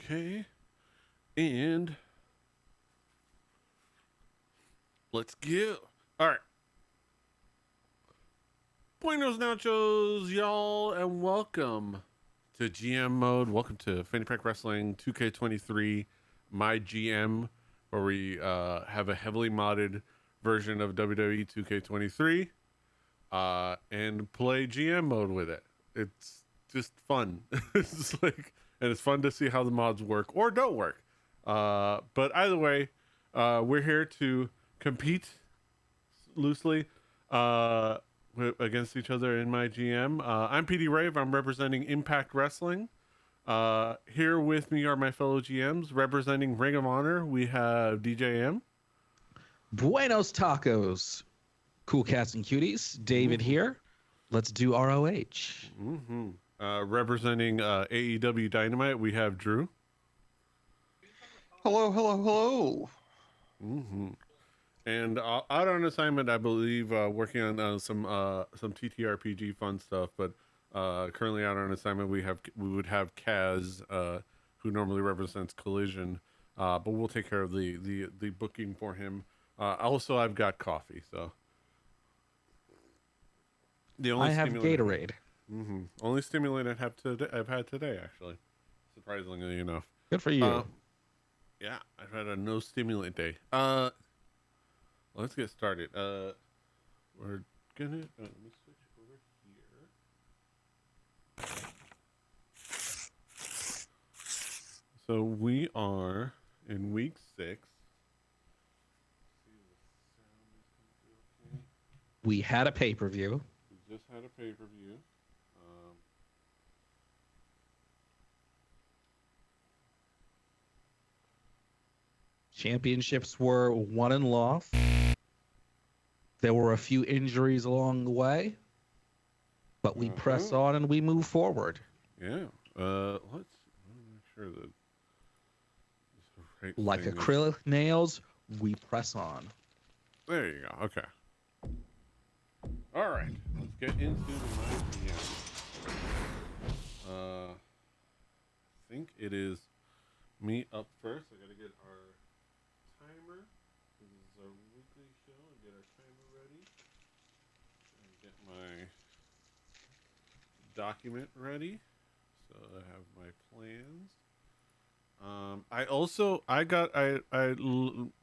Okay. And let's go. All right. Buenos nachos, y'all, and welcome to GM mode. Welcome to Fanny Pack Wrestling 2K23 MyGM, where we have a heavily modded version of WWE 2K23 and play GM mode with it. It's just fun. It's like, and it's fun to see how the mods work or don't work. But either way, we're here to compete loosely against each other in MyGM. I'm PD Rave. I'm representing Impact Wrestling. Here with me are my fellow GMs. Representing Ring of Honor, we have DJM. Buenos tacos, cool cats and cuties. David here. Let's do ROH. Representing AEW Dynamite, we have Drew. Hello, hello, hello. And out on assignment, I believe, working on some TTRPG fun stuff. But currently out on assignment, we would have Kaz, who normally represents Collision, but we'll take care of the booking for him. Also, I've got coffee, so I have Gatorade. Only stimulant I've had today, actually, surprisingly enough. Good for you. Yeah, I've had a no stimulant day. Let's get started. We're gonna let me switch over here. So we are in week 6. We had a pay-per-view. We just had a pay-per-view. Championships were won and lost. There were a few injuries along the way, but we press on and we move forward. Yeah. Let's make sure that right like thing acrylic nails, we press on. There you go. Okay. All right. Let's get into the MyGM. I think it is me up first. I gotta get our timer. This is our weekly show. And get our timer ready. And get my document ready. So I have my plans.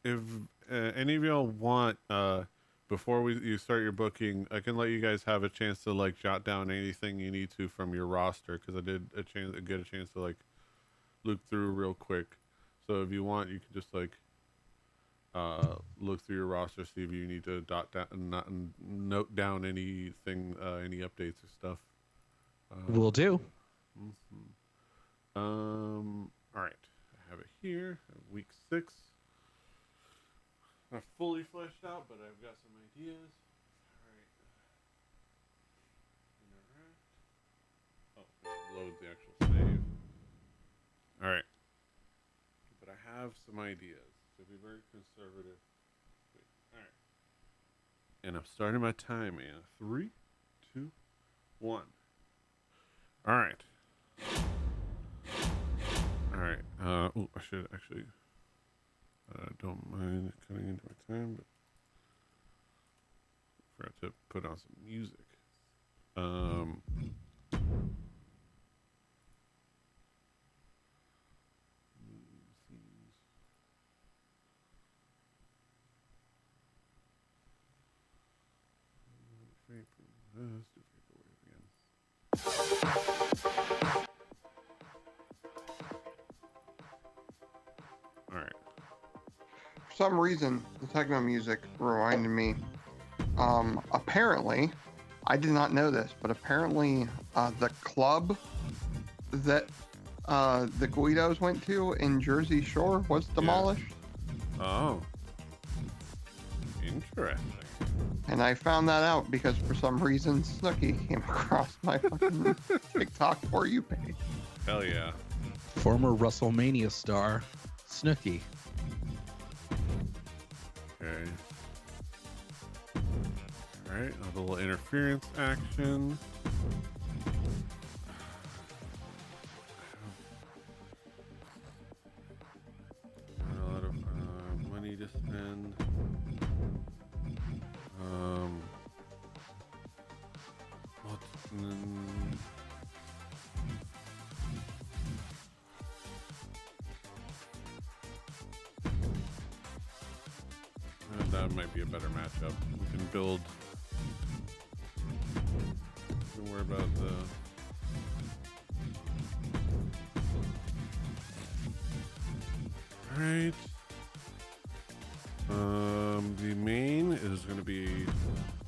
If any of y'all want, before you start your booking, I can let you guys have a chance to like jot down anything you need to from your roster, because I did get a chance to like look through real quick. So if you want, you can just like look through your roster, see if you need to note down anything, any updates or stuff. Will do. All right, I have it here. Week 6. Not fully fleshed out, but I've got some ideas. All right. Interact. Oh, load the actual save. All right. But I have some ideas. So be very conservative. Wait. All right. And I'm starting my time in 3, 2, 1. All right. All right. Oh, I should actually. Don't mind cutting into my time, but forgot to put on some music. Let's do vaporwave again. All right. For some reason, the techno music reminded me. Apparently, I did not know this, but apparently, the club that the Guidos went to in Jersey Shore was demolished. Yeah. Oh, interesting. And I found that out because for some reason, Snooki came across my fucking TikTok For You page. Hell yeah. Former WrestleMania star, Snooki. Okay. All right, a little interference action. That might be a better matchup. We can build. Don't worry about the. All right. The main is going to be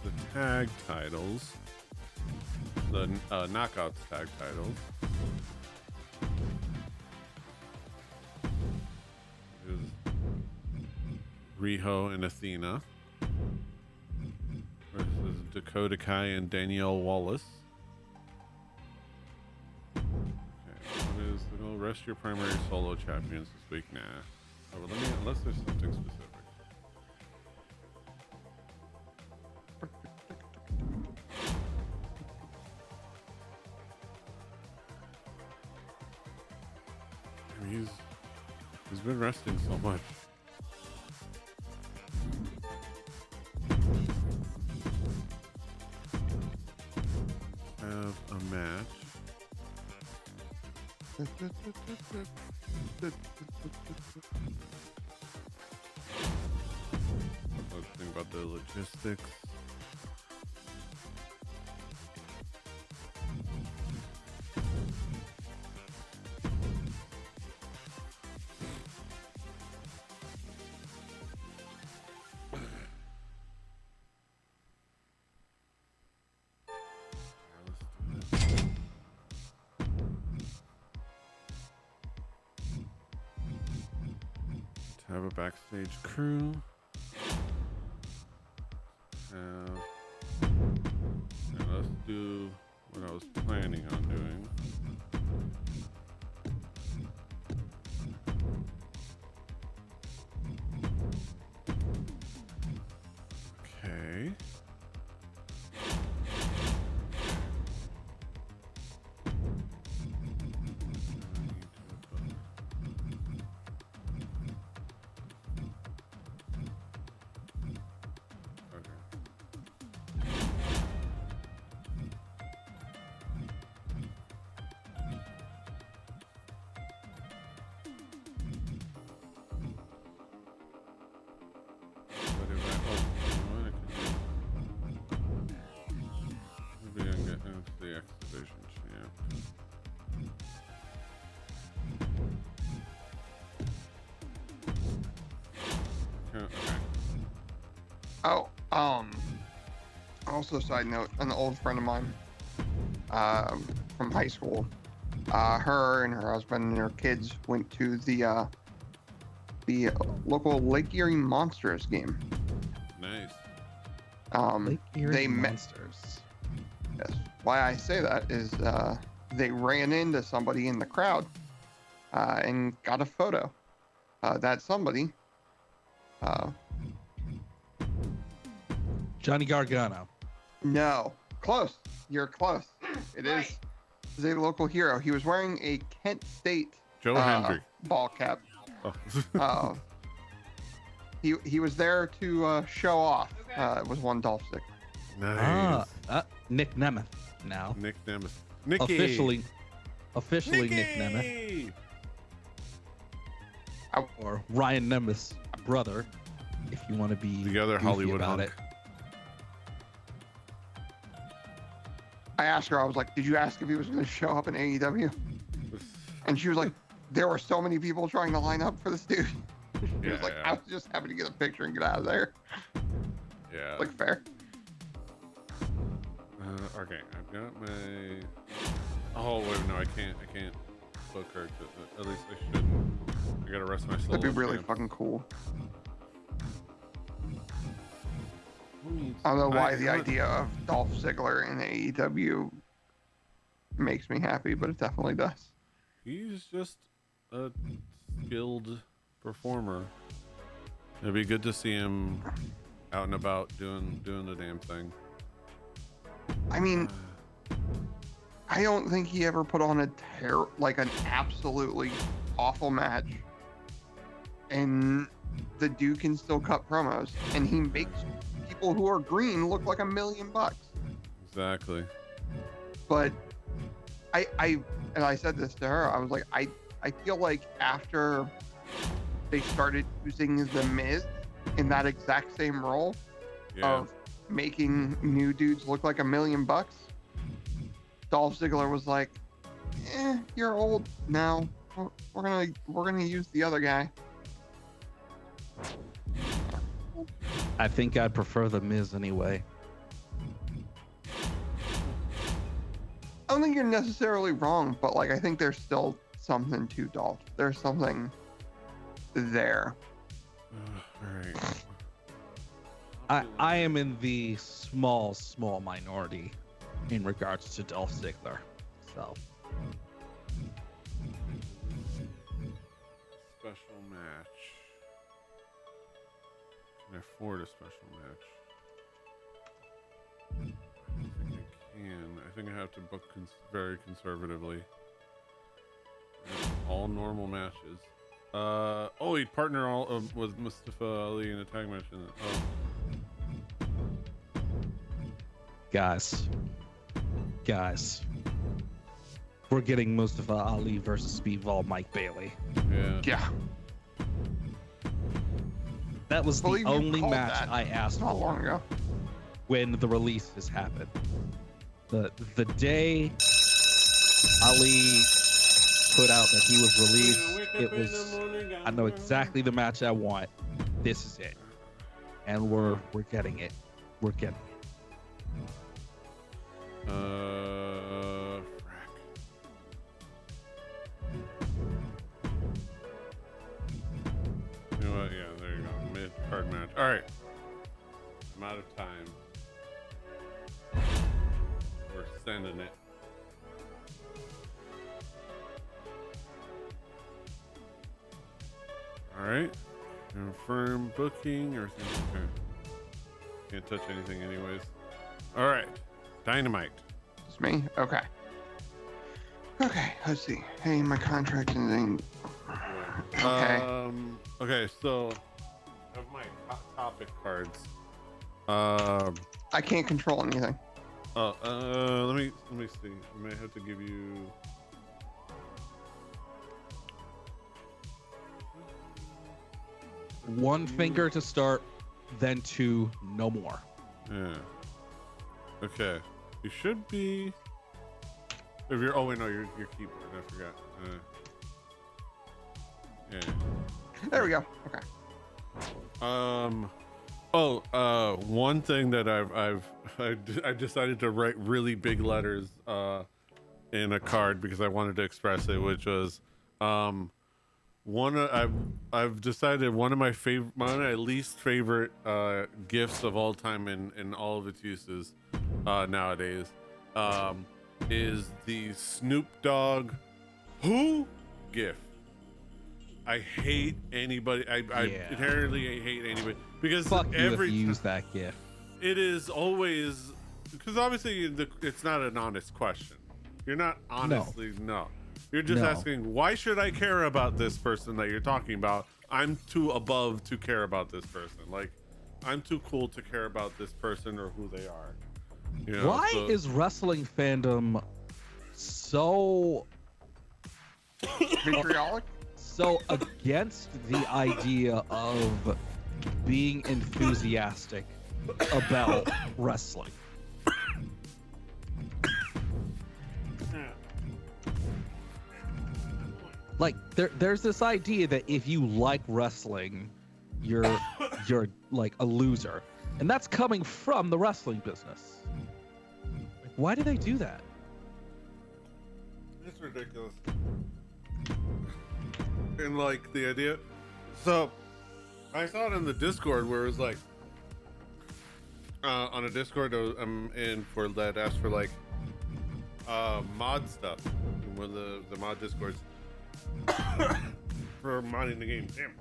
the tag titles, the knockouts tag titles. Is Riho and Athena versus Dakota Kai and Danielle Wallace. Okay, what is the rest your primary solo champions this week? Nah. Oh, well, unless there's something specific. I mean, he's been resting so much. Have a match. Let's think about the logistics. Have a backstage crew. And let's do what I was planning on doing. Okay. Oh, also side note, an old friend of mine, from high school, her and her husband and their kids went to the local Lake Erie Monsters game. Nice. Lake Erie they Monsters. Yes. Why I say that is, they ran into somebody in the crowd, and got a photo. That somebody, Johnny Gargano. no, close. You're close. It is a local hero. He was wearing a Kent State Joe Hendrick. ball cap. Oh. He was there to show off. It was one Dolph stick. Nice. Nick Nemeth now. Nick Nemeth. Nicky. Officially Nick Nemeth. Or Ryan Nemeth's brother, if you want to be The other goofy Hollywood about hunk. it. I asked her, I was like, did you ask if he was going to show up in AEW? And she was like, there were so many people trying to line up for this dude. She was like, I was just happy to get a picture and get out of there. Yeah. Like, fair. Okay, I've got my. Oh wait, no, I can't book her. At least I shouldn't. I gotta rest my soul. That'd be really fucking cool. I don't know why the idea of Dolph Ziggler in AEW makes me happy, but it definitely does. He's just a skilled performer. It'd be good to see him out and about doing the damn thing. I mean, I don't think he ever put on an absolutely awful match. And the dude can still cut promos, and he makes people who are green look like $1 million. Exactly. But I said this to her, I was like, I feel like after they started using The Miz in that exact same role of making new dudes look like $1 million, Dolph Ziggler was like, you're old now. We're gonna use the other guy. I think I'd prefer the Miz anyway. I don't think you're necessarily wrong, but like I think there's still something to Dolph. There's something there. All right. I am in the small minority in regards to Dolph Ziggler. So Special match. Can I afford a special match? I don't think I can. I think I have to book very conservatively. All normal matches. Oh, he'd partner all with Mustafa Ali in a tag match. guys, we're getting Mustafa Ali versus Speedball Mike Bailey. Yeah. That was the Believe you only called match that I asked not long for ago. when the release has happened. The day Ali put out that he was released, it was, I know exactly the match I want. This is it. And we're getting it. We're getting it. Frack. You know what? Yeah, there you go. Mid-card match. All right. I'm out of time. We're sending it. All right. Confirm booking or something. Can't touch anything anyways. All right. Dynamite. It's me? Okay. Okay, let's see. Hey, my contract ending. Okay. Okay, so I have my topic cards. I can't control anything. Let me see. I may have to give you. One finger to start, then two, no more. Yeah. Okay. You should be. If you're. Oh wait, no, your keyboard. I forgot. Yeah. There we go. Okay. One thing that I decided to write really big letters in a card because I wanted to express it, which was I've decided one of my least favorite gifts of all time in all of its uses nowadays is the Snoop Dogg "Who" gif. I hate anybody. I inherently hate anybody because Fuck you every if you use that gif. it is always because obviously it's not an honest question. You're not honestly no. You're just asking why should I care about this person that you're talking about? I'm too above to care about this person. Like I'm too cool to care about this person or who they are. You know, Why is wrestling fandom so Vitriolic? so against the idea of being enthusiastic about wrestling? Like there's this idea that if you like wrestling, you're like a loser, and that's coming from the wrestling business. Like, why do they do that? It's ridiculous. And like the idea, so I saw it in the Discord where it was like on a Discord I'm in for that asked for like mod stuff, one of the mod Discords for modding the game. Damn.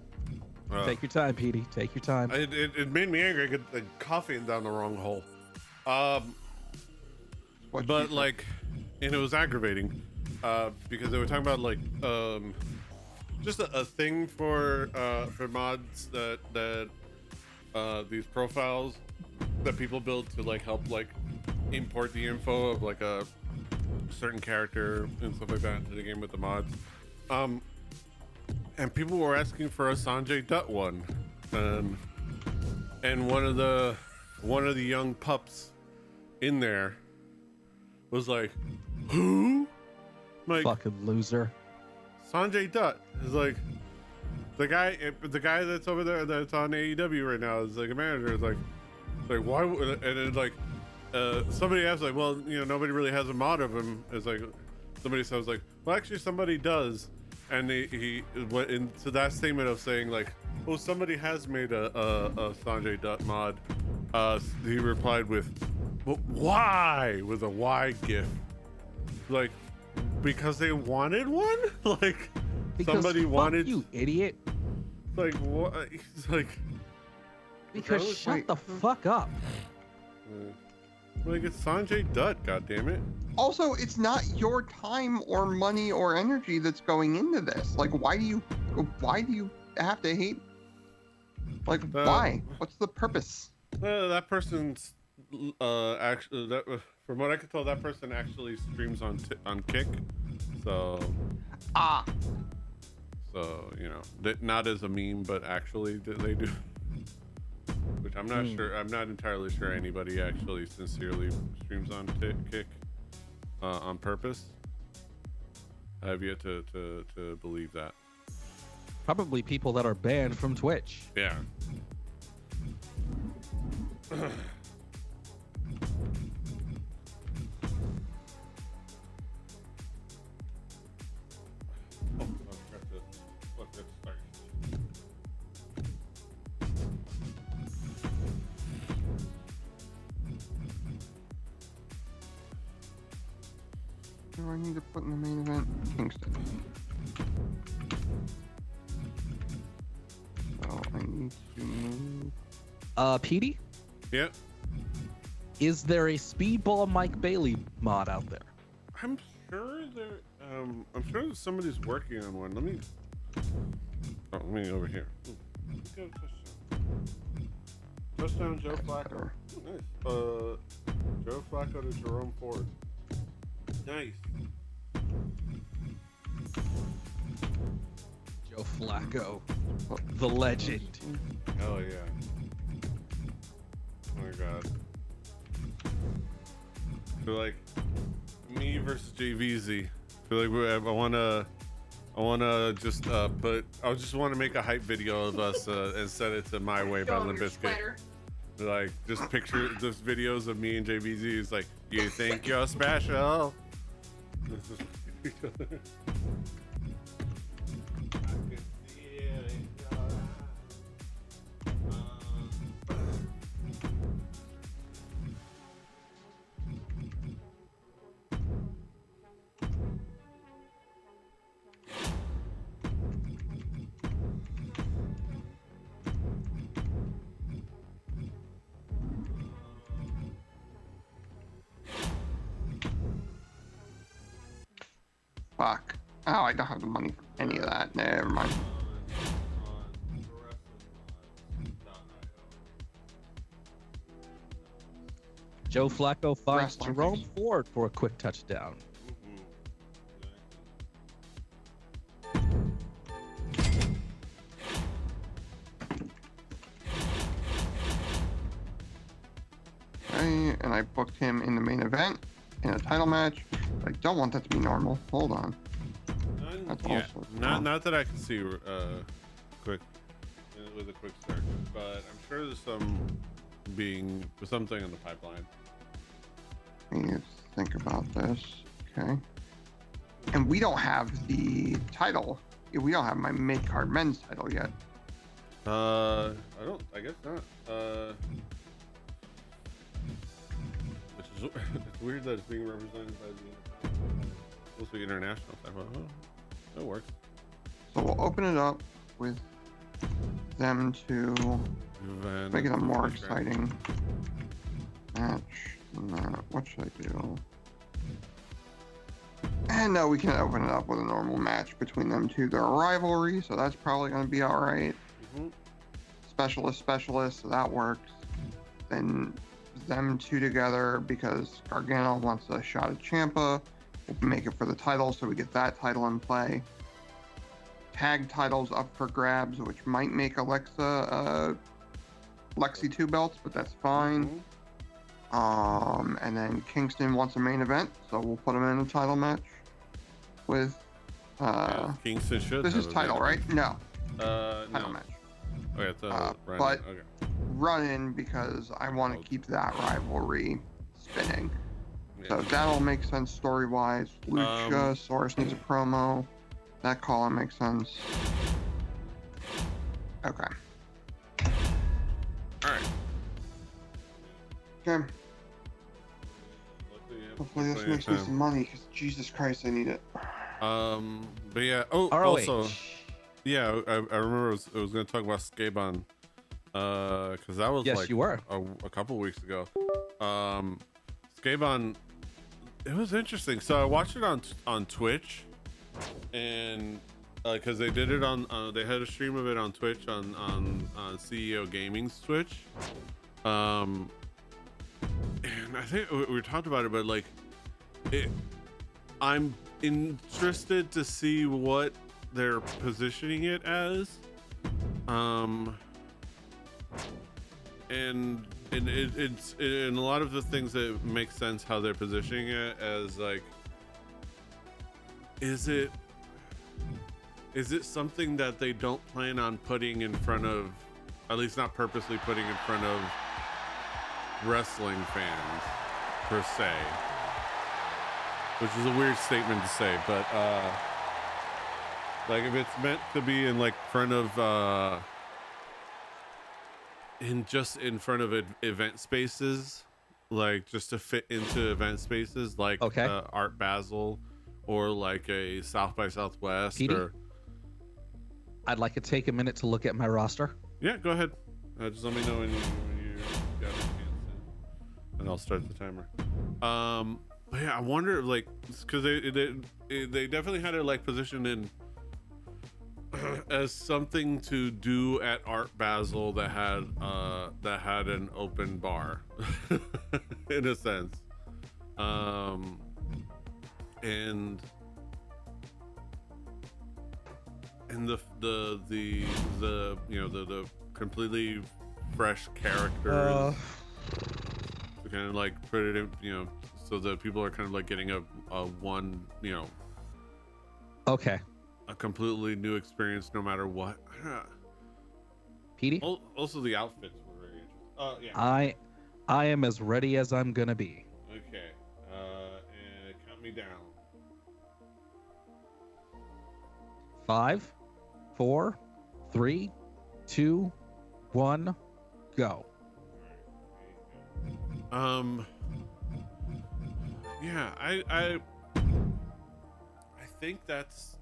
Take your time, Petey. Take your time. It made me angry. I got the coffee down the wrong hole. But like, and it was aggravating because they were talking about like just a thing for mods that these profiles that people build to like help like import the info of like a certain character and stuff like that into the game with the mods. And people were asking for a Sanjay Dutt one, and and one of the young pups in there was like, who? I'm like, Fucking loser. Sanjay Dutt is like the guy that's over there that's on AEW right now is like a manager. Is like why? And then like somebody asked like, well, you know, nobody really has a mod of him. It's like somebody says like, well, actually somebody does, and he went into that statement of saying like, oh, somebody has made a Sanjay Dutt mod. He replied with, well, why? With a why gif, like. Because they wanted one? Like Because somebody wanted you idiot. like what? He's like Because shut the fuck up. Like it's Sanjay Dutt, goddammit. Also, it's not your time or money or energy that's going into this. Like, why do you have to hate? Like, why? What's the purpose? That person's actually that from what I can tell, that person actually streams on Kick, so so you know, not as a meme, but actually they do. Which I'm not sure. I'm not entirely sure anybody actually sincerely streams on Kick on purpose. I have yet to believe that. Probably people that are banned from Twitch. Yeah. Do I need to put in the main event? Kingston. So I need to move. Petey, Yeah. is there a Speedball Mike Bailey mod out there? I'm sure there. I'm sure that somebody's working on one. Let me over here. Let's get a touchdown. Touchdown, Joe Flacco. Nice. Joe Flacco to Jerome Ford. Nice. Joe Flacco, the legend. Hell yeah. Oh my god. I feel like me versus JVZ. I feel like I wanna just put. I just want to make a hype video of us and send it to My Way by Limp Bizkit. Like just picture just videos of me and JVZ. It's like, you think you're special? Fuck. Oh, I don't have the money for any of that. Never mind. Joe Flacco finds Wrestling. Jerome Ford for a quick touchdown. Okay, and I booked him in the main event in a title match. I don't want that to be normal. Hold on. That's Yeah, also not that I can see quick with a quick search, but I'm sure there's something in the pipeline. Let me think about this. Okay. And we don't have the title. We don't have my mid-card men's title yet. I guess not. Which is it's weird that it's being represented by the supposed to be international title. Oh, that works. So we'll open it up with them to make it a more exciting match. What should I do? And no, we can open it up with a normal match between them two. They're a rivalry, so that's probably going to be all right. Mm-hmm. Specialist, so that works. Then them two together because Gargano wants a shot at Ciampa. We'll make it for the title, so we get that title in play. Tag titles up for grabs, which might make Alexa Lexi 2 belts, but that's fine. And then Kingston wants a main event, so we'll put him in a title match with. Kingston should. This is title, right? No. No. Title match. Okay, it's but okay. Run-in because I want to keep that rivalry spinning. Yeah. So that'll make sense story-wise. Luchasaurus needs a promo. That call makes sense. Okay. All right. Okay. Hopefully this makes me some money, because Jesus Christ, I need it. But yeah. Oh, ROH. also, yeah, I remember I was going to talk about Skabon, because that was like you were a couple weeks ago. Skabon, it was interesting. So I watched it on Twitch, and because they did it on, they had a stream of it on Twitch on CEO Gaming's Twitch. And I think we talked about it, but like, I'm interested to see what they're positioning it as, and it's in a lot of the things that make sense how they're positioning it as, like, is it something that they don't plan on putting in front of, at least not purposely putting in front of, wrestling fans per se, which is a weird statement to say, but like, if it's meant to be in like front of in front of event spaces, like just to fit into event spaces like Art Basel or like a South by Southwest. Petey? Or I'd like to take a minute to look at my roster. Yeah, go ahead. Just let me know when you got a chance, and I'll start the timer. But yeah, I wonder, like, because they definitely had it like positioned in as something to do at Art Basel that had an open bar, in a sense, and the you know, the completely fresh characters to kind of like put it in, you know, so that people are kind of like getting a one, you know, a completely new experience no matter what. Petey? Also the outfits were very interesting. Yeah. I am as ready as I'm gonna be. Okay. And count me down. 5, 4, 3, 2, 1, go. Yeah, I think that's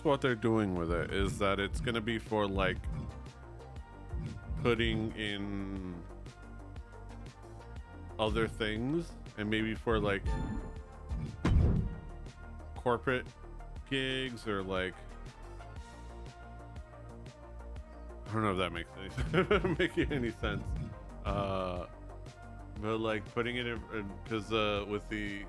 what they're doing with it, is that it's gonna be for like putting in other things, and maybe for like corporate gigs, or like, I don't know if that makes any sense. But like putting it in, because with the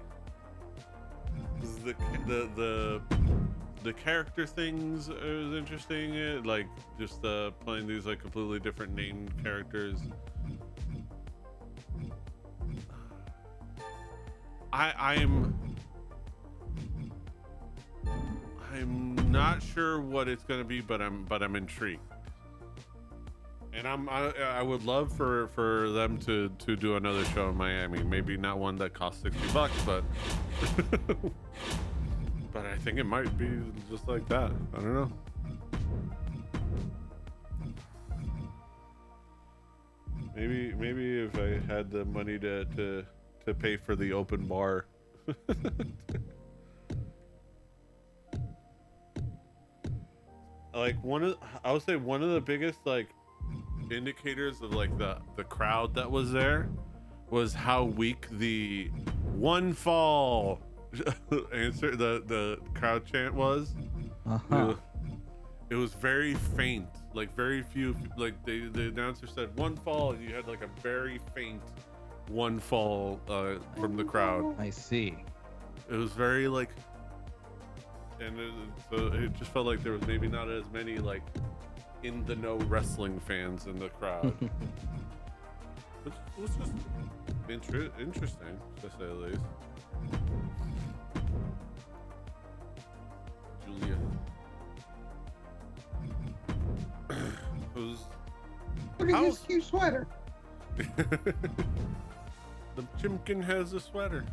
character things is interesting. Like just playing these like completely different named characters. I'm not sure what it's gonna be, but I'm intrigued. And I would love for them to do another show in Miami. Maybe not one that costs $60, but but I think it might be just like that. I don't know. Maybe if I had the money to pay for the open bar. Like I would say one of the biggest like indicators of like the crowd that was there was how weak the one fall answer the crowd chant was. It was very faint, like very few, like the announcer said one fall, and you had like a very faint one fall from the crowd. I see. It was very like, and so it just felt like there was maybe not as many like in the know wrestling fans in the crowd. which was just interesting, to say the least. Julia. Who's Look at his cute sweater. The chimkin has a sweater.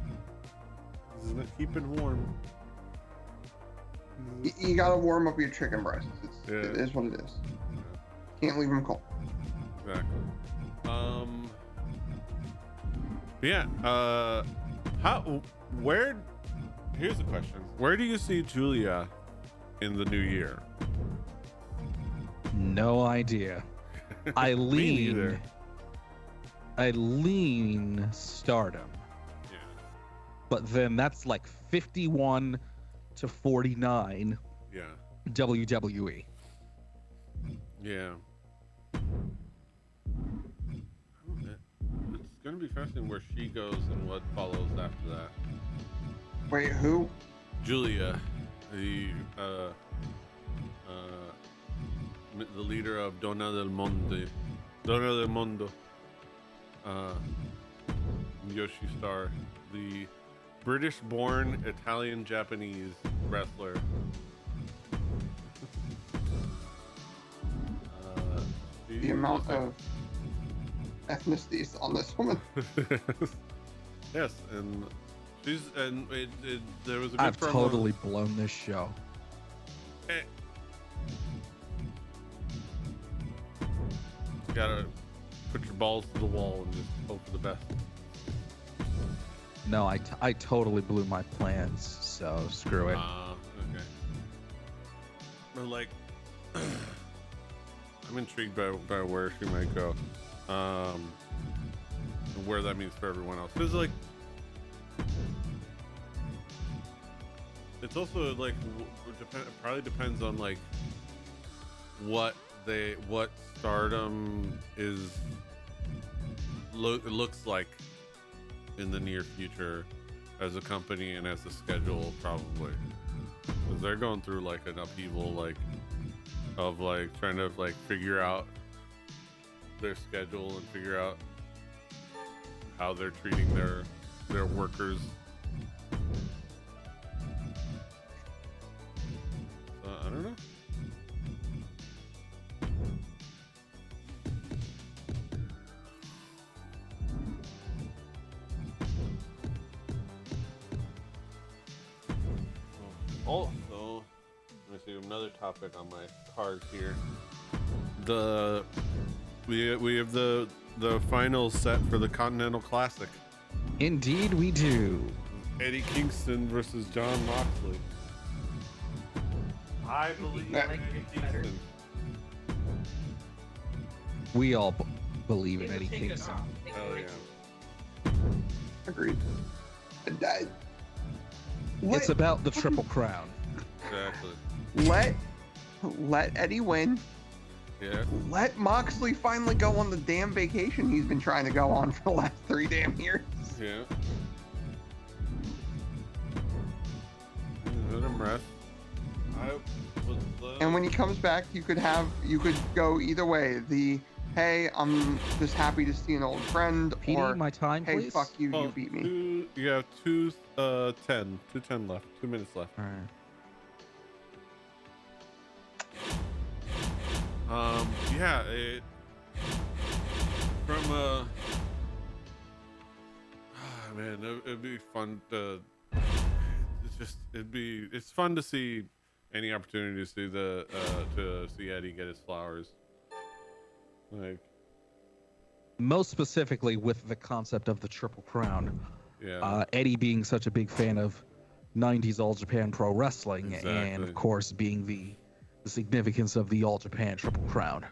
He's gonna keep it warm. You gotta warm up your chicken breasts. It Yeah. is what it is. Can't leave them cold. Exactly. Yeah. Here's the question. Where do you see Julia in the new year? No idea. Me neither. I lean Stardom, Yeah. but then that's like 51 to 49 Yeah. WWE. Yeah. It's gonna be fascinating where she goes and what follows after that. Wait, who? Julia, the leader of Donna del Mondo, Yoshi Star, the British-born Italian-Japanese wrestler. The amount of ethnicities on this woman. Yes, and there was a good I've promo. totally blown this show. Eh. Gotta put your balls to the wall and just hope for the best. No, I totally blew my plans, so screw it. Okay. But like, I'm intrigued by where she might go, and where that means for everyone else. Because like, it's also like probably depends on like what Stardom looks like in the near future as a company and as a schedule, probably, because they're going through like an upheaval, like of like trying to like figure out their schedule and figure out how they're treating their workers. I don't know. Also, let me see another topic on my card here. We have the final set for the Continental Classic. Indeed, we do. Eddie Kingston versus John Moxley. I believe in Eddie Kingston. We all believe in Eddie Kingston. Hell yeah. Agreed. It's about the Triple Crown. Exactly. Let Eddie win. Yeah. Let Moxley finally go on the damn vacation he's been trying to go on for the last 3 damn years. Yeah. Let him rest. And when he comes back, you could go either way. Hey, I'm just happy to see an old friend, PD, or my time, hey, please. fuck you, you beat me. You have 2:10 left. 2 minutes left. All right. Yeah, man, it'd be fun to. It's fun to see any opportunity to see to see Eddie get his flowers. Like, Most specifically with the concept of the Triple Crown. yeah. Eddie being such a big fan of 90s All Japan Pro Wrestling, and Exactly. of course being the significance of the All Japan Triple Crown.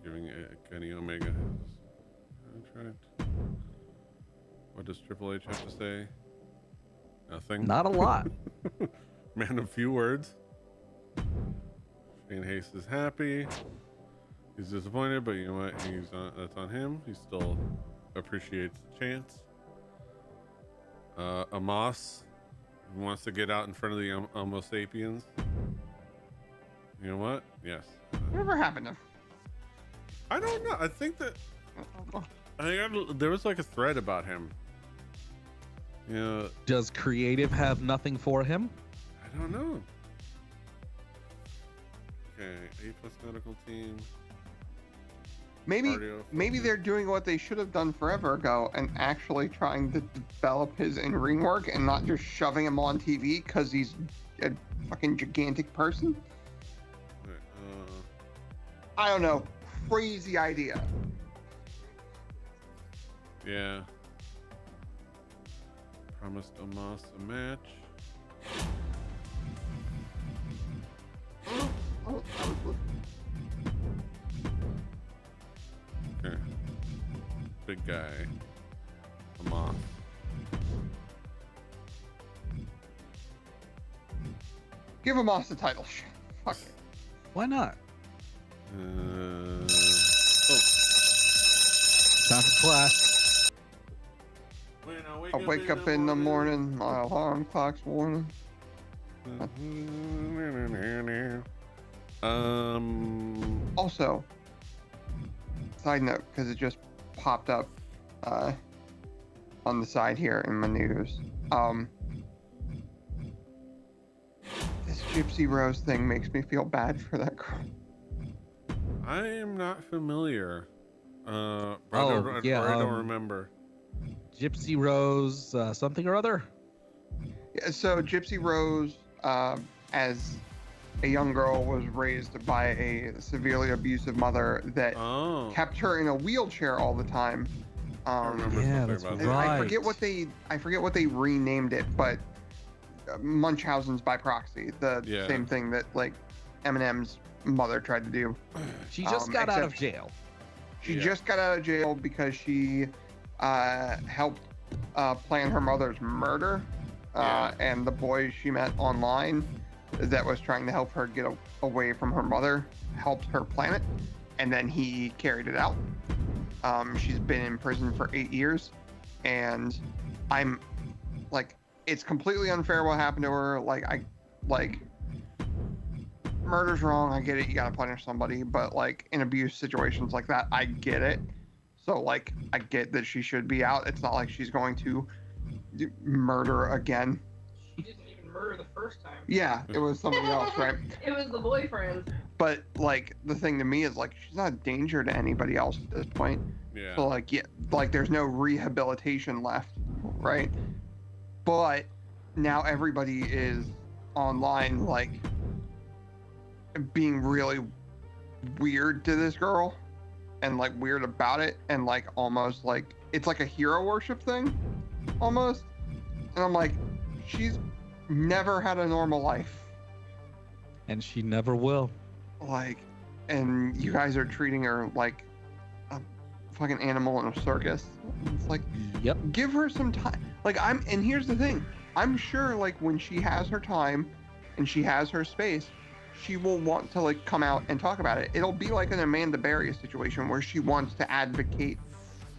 Giving Kenny Omega his contract. What does Triple H have to say? Nothing. Not a lot. Man of few words. Shane Hayes is happy. He's disappointed, but you know what? That's on him. He still appreciates the chance. Amos wants to get out in front of the Homo sapiens. You know what? Yes. Whatever happened to? I don't know. I think that there was like a thread about him. You know, Does creative have nothing for him? I don't know. Okay, A+ medical team. Maybe they're doing what they should have done forever ago and actually trying to develop his in-ring work and not just shoving him on TV because he's a fucking gigantic person. Wait, I don't know. Crazy idea. yeah. Promised Omos a match. Oh, I was Okay. Big guy. Omos. Give him off the title. Fuck it. Why not? Oh. Time for class. When I wake up in the morning, my alarm clock's warning. Also, side note, because it just popped up on the side here in my news. This Gypsy Rose thing makes me feel bad for that girl. I am not familiar. I Oh, yeah, don't remember. Gypsy Rose, something or other? Yeah, so Gypsy Rose, as a young girl, was raised by a severely abusive mother that kept her in a wheelchair all the time. I remember Yeah, something that's about And right. I forget what they renamed it, but Munchausen's by proxy, the Yeah. same thing that like Eminem's mother tried to do. She just got out of except jail. She Yeah. just got out of jail because she helped plan her mother's murder, Yeah. and the boy she met online that was trying to help her get away from her mother helped her plan it, and then he carried it out. She's been in prison for 8 years, and I'm like, it's completely unfair what happened to her. Murder's wrong. I get it. You gotta punish somebody, but like in abuse situations like that, I get it. So like, I get that she should be out. It's not like she's going to murder again. She didn't even murder the first time. Yeah, it was somebody else, right? It was the boyfriend. But like, the thing to me is like, she's not a danger to anybody else at this point. Yeah. So like, yeah, like there's no rehabilitation left, right? But now everybody is online, like being really weird to this girl and like weird about it, and like almost like it's like a hero worship thing almost. And I'm like, she's never had a normal life, And she never will. like, and you guys are treating her like a fucking animal in a circus. It's like, Yep. give her some time. Like, and here's the thing, I'm sure like when she has her time and she has her space, she will want to like come out and talk about it. It'll be like an Amanda Berry situation where she wants to advocate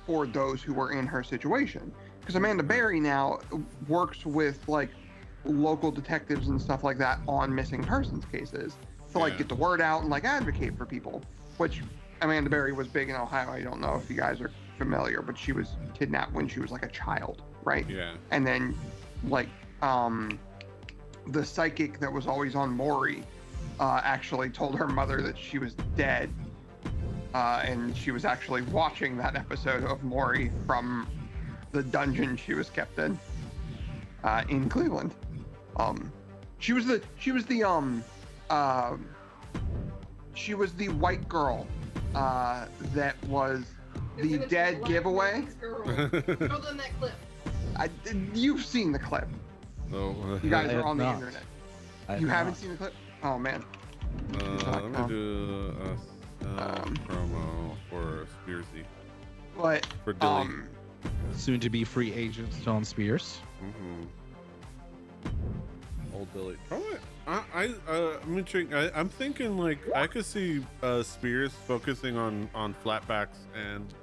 for those who are in her situation, because Amanda Berry now works with like local detectives and stuff like that on missing persons cases to like Yeah. get the word out and like advocate for people, which Amanda Berry was big in Ohio. I don't know if you guys are familiar, but she was kidnapped when she was like a child, right? Yeah. And then like the psychic that was always on Maury actually told her mother that she was dead, and she was actually watching that episode of Maury from the dungeon she was kept in Cleveland. She was the white girl that was the dead giveaway. Show them that clip. You've seen the clip. So You guys I are have on the not. internet. I You have haven't not. seen the clip? Oh man. let me do a promo for Spearsy. But For Dilly. Soon to be free agent Stone Spears. Old Billy. Probably. I'm intrigued. I'm thinking like I could see Spears focusing on flatbacks and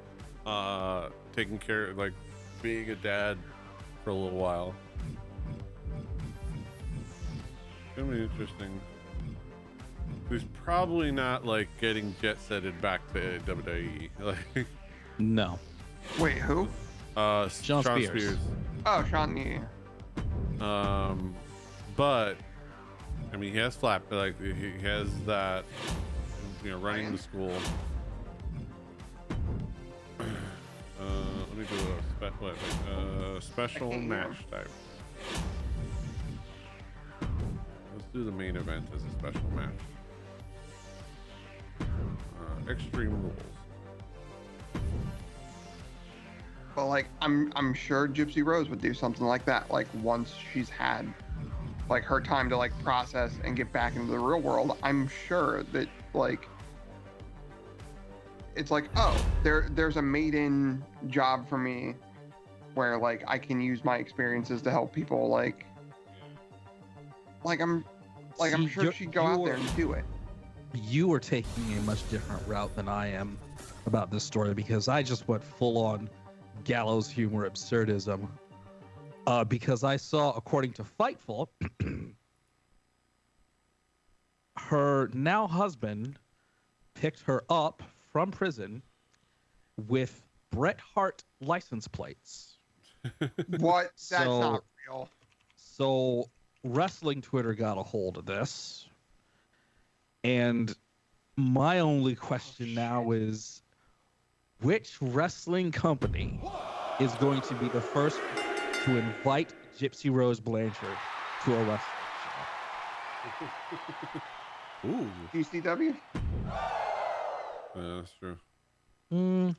taking care, like being a dad for a little while. It's gonna be interesting. He's probably not like getting jet setted back to WWE. Like, No. Wait, who? Sean Spears. Oh, Sean. Yeah. But I mean, he has he has that, running the school. Let me do a special match type. Let's do the main event as a special match. Extreme Rules. But like, I'm sure Gypsy Rose would do something like that. Like once she's had like her time to like process and get back into the real world, I'm sure that like it's like, oh, there's a maiden job for me where like I can use my experiences to help people. Like I'm sure she'd go out there and do it. You are taking a much different route than I am about this story, because I just went full on gallows humor absurdism. Because I saw, according to Fightful, her now husband picked her up from prison with Bret Hart license plates. What? That's So- not real. So wrestling Twitter got a hold of this. And my only question now is, which wrestling company is going to be the first to invite Gypsy Rose Blanchard to a wrestling show? Ooh, GCW? that's true. Mm,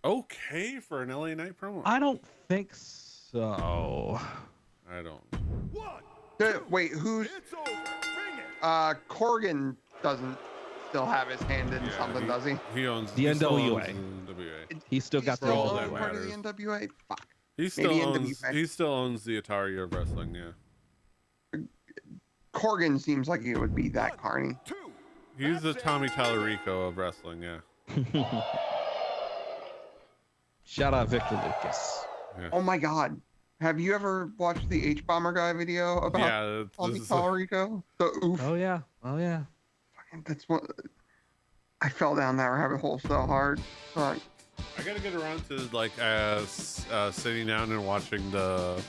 Okay for an LA Knight promo. I don't think so. I don't. Wait, who's? Corgan doesn't still have his hand in something, does he? He owns The he still NWA. owns the NWA. He's still got the still all old that owns part of the matters. NWA. Fuck. He Maybe still NWA. owns the Atari of wrestling. Yeah, Corgan seems like he would be that carny. he's the Tommy Tallarico of wrestling. Yeah. Shout out Victor Lucas. Oh my god. Have you ever watched the H Bomber guy video about Yeah, Tommy this is Tallarico? The oof. Oh yeah. Oh yeah. That's what I fell down that rabbit hole so hard. Fuck. I gotta get around to like sitting down and watching that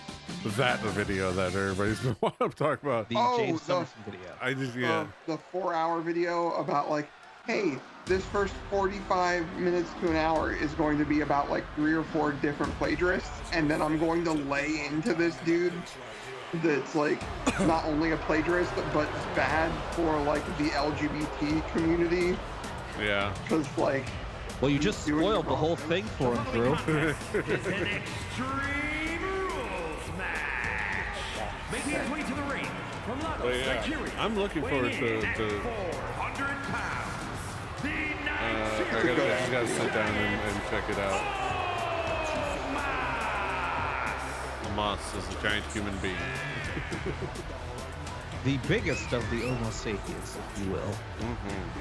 video that everybody's been talking about. The Oh, James the- Summerson video. I just yeah. The 4-hour video about like, hey, this first 45 minutes to an hour is going to be about like 3 or 4 different plagiarists, and then I'm going to lay into this dude that's like not only a plagiarist but bad for like the LGBT community, Yeah. because like Well, you just doing it spoiled the wrong. whole thing for him, Drew. It's an Extreme Rules match. Making his way to the ring from Lagos, But yeah, Nigeria. I'm looking forward weighing in to at 400 pounds. The I gotta sit down and check it out. Moss is a giant human being. The biggest of the Homo sapiens, if you will. Mm-hmm.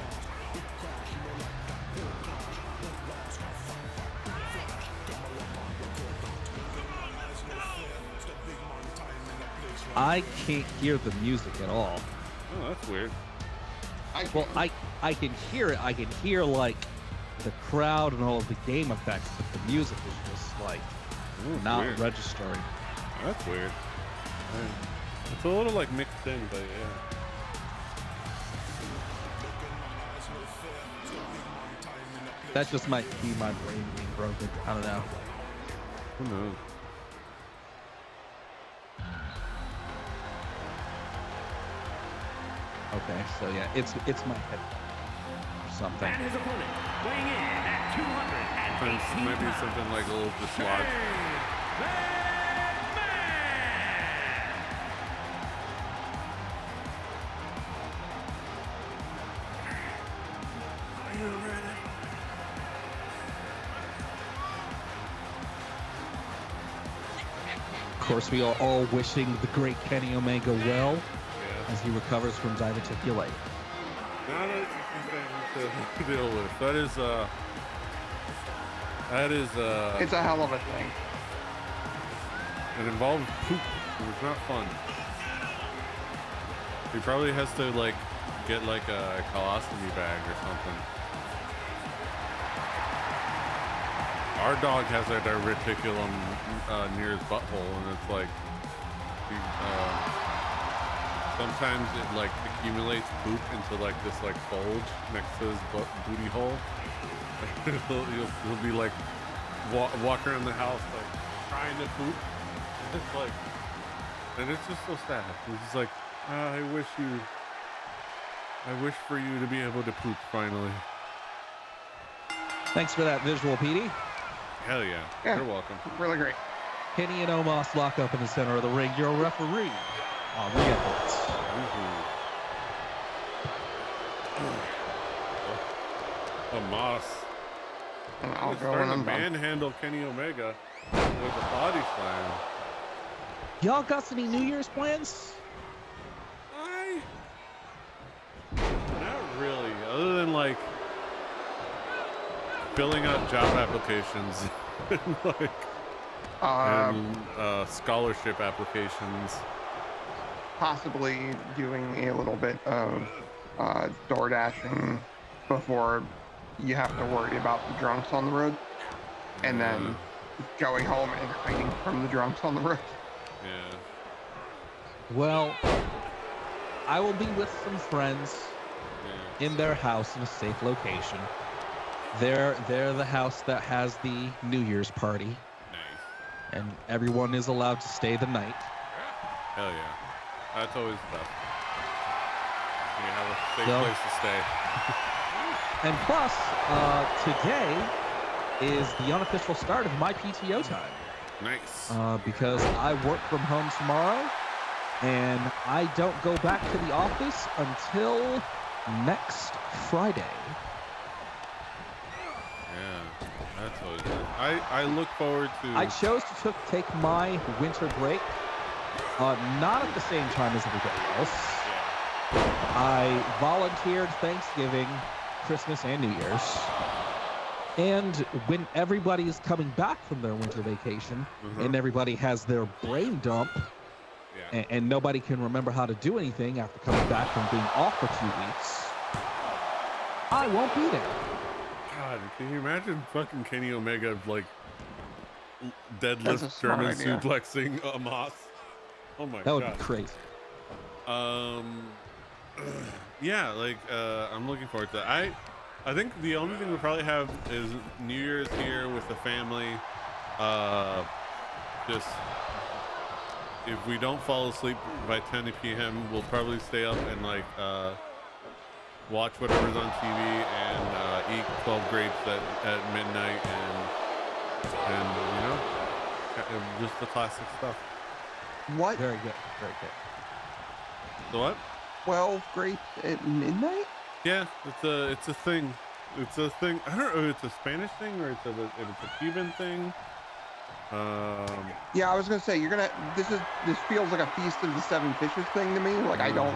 I can't hear the music at all. Oh, that's weird. Well, I can hear it. I can hear like the crowd and all of the game effects, but the music is just like Ooh, not weird. registering. That's weird. It's a little like mixed in, but yeah. That just might be my brain being broken. I don't know. Who knows? Okay, so yeah, it's my head or something. And his opponent, weighing in at 218 It might be something like a little dislodged. Of course, we are all wishing the great Kenny Omega well Yeah. as he recovers from diverticulate. Not an easy thing to deal with. That is it's a hell of a thing. it involves poop. It's not fun. He probably has to like get like a colostomy bag or something. Our dog has a diverticulum near his butthole, and it's like sometimes it like accumulates poop into like this like bulge next to his booty hole. he'll be like walk around the house like trying to poop. It's like, and it's just so sad. It's just like, I wish for you to be able to poop finally. Thanks for that visual, Petey. Hell yeah. You're welcome. Really great. Kenny and Omos lock up in the center of the ring. Your referee on the entrance. Omos. I'll go Starting to and manhandle Kenny Omega with a body slam. Y'all got any New Year's plans? Not really, other than like filling out job applications and like scholarship applications. possibly doing a little bit of door dashing before you have to worry about the drunks on the road, and then going home and hiding from the drunks on the road. Yeah. Well, I will be with some friends in their house in a safe location. They're the house that has the New Year's party. Nice. And everyone is allowed to stay the night. Hell yeah. That's always the best. You have a safe So- place to stay. And plus, today is the unofficial start of my PTO time. Nice. Because I work from home tomorrow, and I don't go back to the office until next Friday. Yeah. That's always good. I look forward to... I chose to take my winter break, not at the same time as everybody else. I volunteered Thanksgiving, Christmas, and New Year's. And when everybody is coming back from their winter vacation, and everybody has their brain dump, and nobody can remember how to do anything after coming back from being off for 2 weeks, I won't be there. God, can you imagine fucking Kenny Omega like That's a deadlift smart German idea. suplexing Moss? Oh my That would god. be crazy. Yeah, like I'm looking forward to that. I think the only thing we probably have is New Year's here with the family. Just if we don't fall asleep by 10 p.m., we'll probably stay up and like watch whatever's on TV and eat 12 grapes at midnight and you know, just the classic stuff. What? Very good. Very good. So what? 12 grapes at midnight? Yeah, it's a thing. It's a thing. I don't know if it's a Spanish thing or if it's a Cuban thing. Yeah, I was gonna say this feels like a Feast of the Seven Fishes thing to me. Like I don't.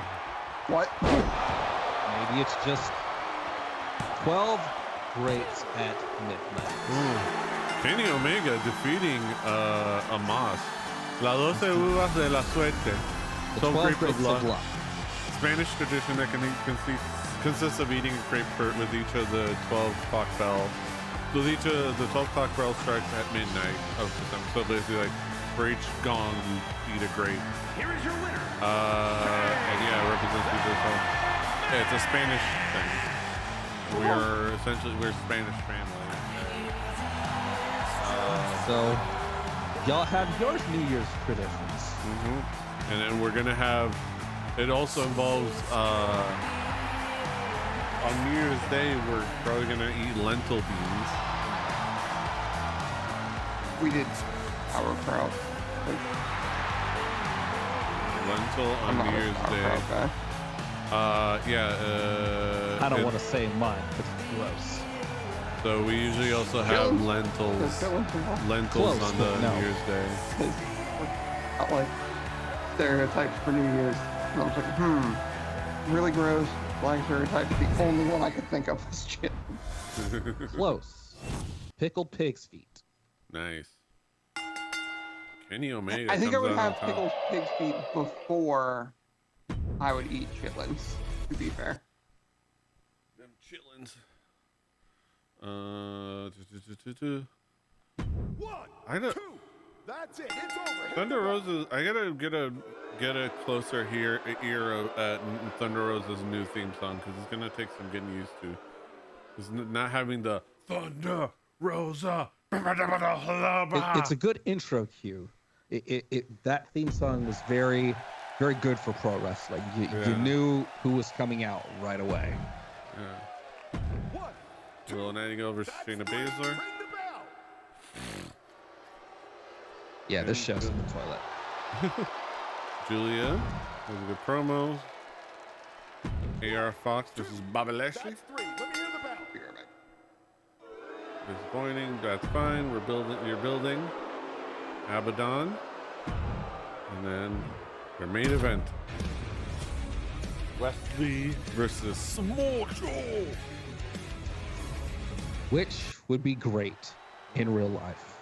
What? Maybe it's just 12 grapes at midnight. Kenny Omega defeating Amos. La 12 uvas de la suerte. The 12 12 grapes of luck. luck. Spanish tradition that consists of eating a grapefruit with each of the 12 clock bells. So each of the 12 clock bells strikes at midnight of December. So basically, like for each gong, you eat a grape. Here is your winner. And yeah, it represents the song. Yeah, it's a Spanish thing. We're Spanish family. So, y'all have your New Year's traditions. And then we're gonna have. It also involves on New Year's Day. We're probably gonna eat lentil beans. We did sauerkraut. Lentil I'm on not New a Year's sauerkraut Day. guy. Yeah. I don't want to say mine because it's gross. So we usually also have Fillings? lentils. There's fillings involved? Lentils Close, on the but no. New Year's Day. Not like stereotypes for New Year's. And I was like, really gross. Black stereotype. The only one I could think of was shit. Close. Pickled pig's feet. Nice. Kenny Omega. I think I comes would out on have top. pickled pig's feet before I would eat chitlins. To be fair. Them chillins. I don't. That's it. It's over. Thunder Rosa's. I gotta get a closer ear at Thunder Rosa's new theme song because it's gonna take some getting used to. It's not having the Thunder Rosa. It's a good intro cue. That theme song was very, very good for pro wrestling. You knew who was coming out right away. Yeah. Will Nightingale versus Shayna Baszler. Yeah, this show's in the toilet. Julia, those are good promos. AR Fox versus Bobby Lashley. That's 3. Let me hear the bell. Be right back. Disappointing. That's fine. We're building. You're building. Abaddon, and then their main event: Wesley versus Samoa Joe. Which would be great in real life.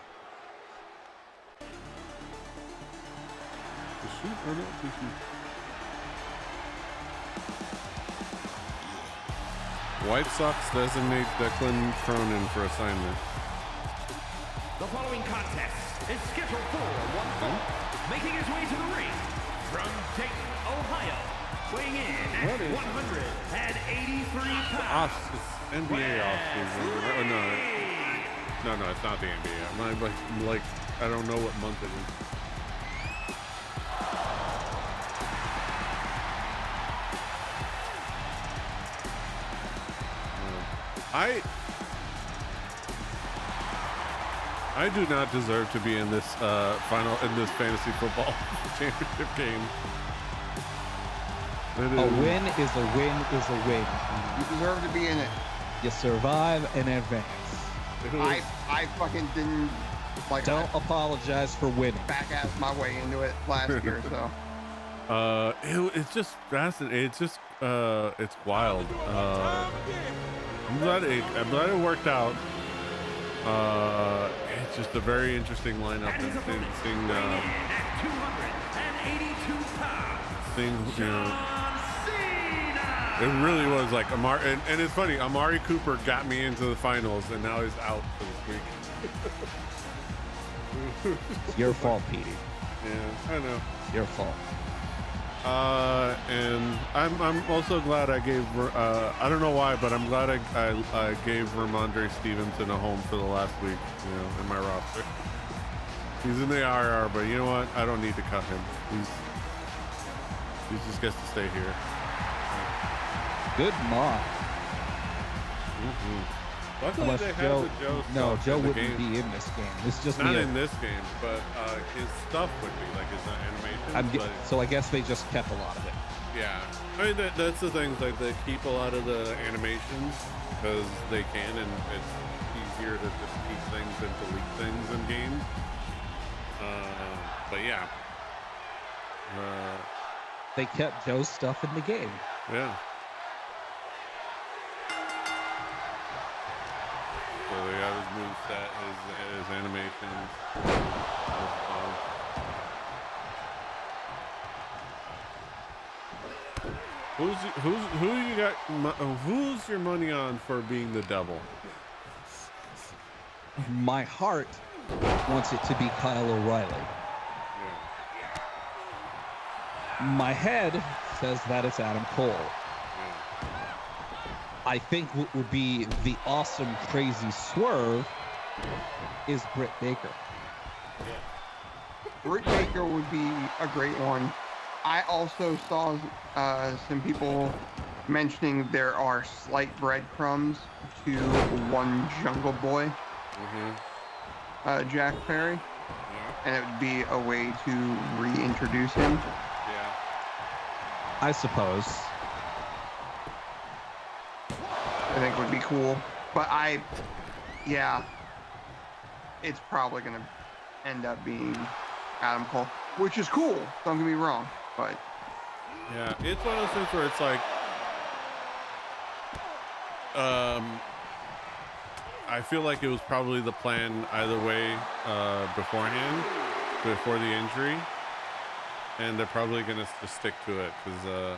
The shoot or not the shoot? White Sox designate Declan Cronin for assignment. The following contest is scheduled for one fall. Making his way to the ring from Dayton, Ohio, weighing in at 183 pounds. It's NBA offseason. Oh, no, it's not the NBA. I'm like, I don't know what month it is. I do not deserve to be in this this fantasy football championship game. A win is a win is a win. You deserve to be in it. You survive and advance. I fucking didn't like. Don't apologize for winning. Back ass my way into it last year, so. It's just fascinating. It's wild. I'm glad it worked out. It's just a very interesting lineup and seeing, you know, it really was like Amari, and it's funny, Amari Cooper got me into the finals and now he's out for this week. It's your fault, Petey. Yeah, I know. Your fault. And I'm also glad I gave I don't know why, but I'm glad I gave Ramondre Stevenson a home for the last week, you know, in my roster. He's in the IR, but you know what? I don't need to cut him. He just gets to stay here. Good mod. Luckily, Unless they have Joe, the Joe no, stuff Joe in the wouldn't game. be in this game. It's just Not me. in this game, but his stuff would be like his animation. So I guess they just kept a lot of it. Yeah, I mean that's the thing. Like they keep a lot of the animations because they can, and it's easier to just keep things and delete things in games. But yeah, They kept Joe's stuff in the game. yeah. So they got his moveset, his animations. Who's your money on for being the devil? My heart wants it to be Kyle O'Reilly. My head says that it's Adam Cole. I think what would be the awesome, crazy swerve is Britt Baker. Britt Baker would be a great one. I also saw some people mentioning there are slight breadcrumbs to one Jungle Boy, Jack Perry, and it would be a way to reintroduce him. I suppose. I think would be cool, but it's probably gonna end up being Adam Cole, which is cool. Don't get me wrong, but yeah, it's one of those things where it's like, I feel like it was probably the plan either way beforehand, before the injury, and they're probably gonna just stick to it because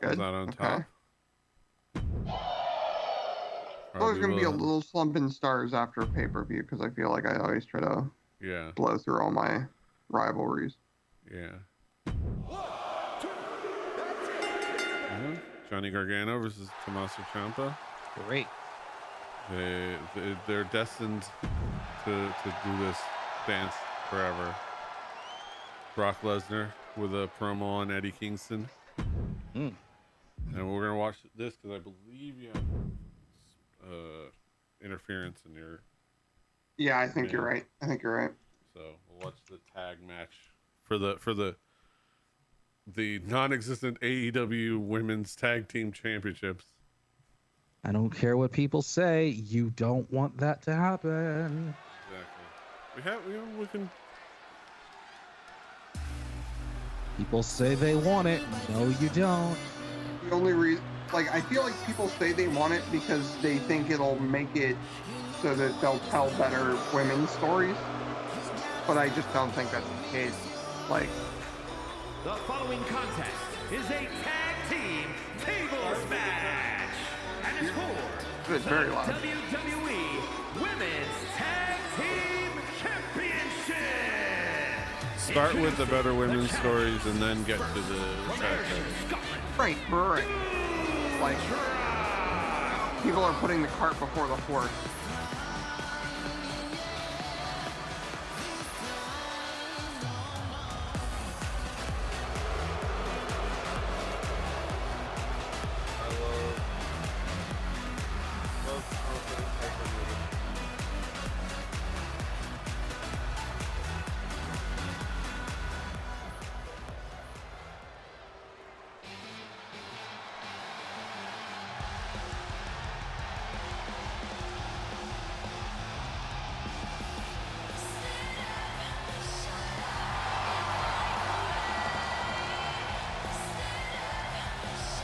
Good. Comes out on Okay. top. There's Probably gonna be a will- little slump in stars after a pay-per-view because I feel like I always try to Yeah, blow through all my rivalries. yeah. Johnny Gargano versus Tommaso Ciampa. Great. They're destined to do this dance forever. Brock Lesnar with a promo on Eddie Kingston. Mm. And we're gonna watch this because I believe you have interference in your. Yeah, I think Yeah. you're right. I think you're right. So we'll watch the tag match for the non-existent AEW Women's Tag Team Championships. I don't care what people say. You don't want that to happen. Exactly. We can. People say they want it. No, you don't. The only reason, like, I feel like people say they want it because they think it'll make it so that they'll tell better women's stories. But I just don't think that's the case. Like, The following contest is a tag team tables match. And it's for it's very loud. WWE Women's Tag Team Championship. Start with the better women's stories and then get to the tag team. Right. Like, people are putting the cart before the horse.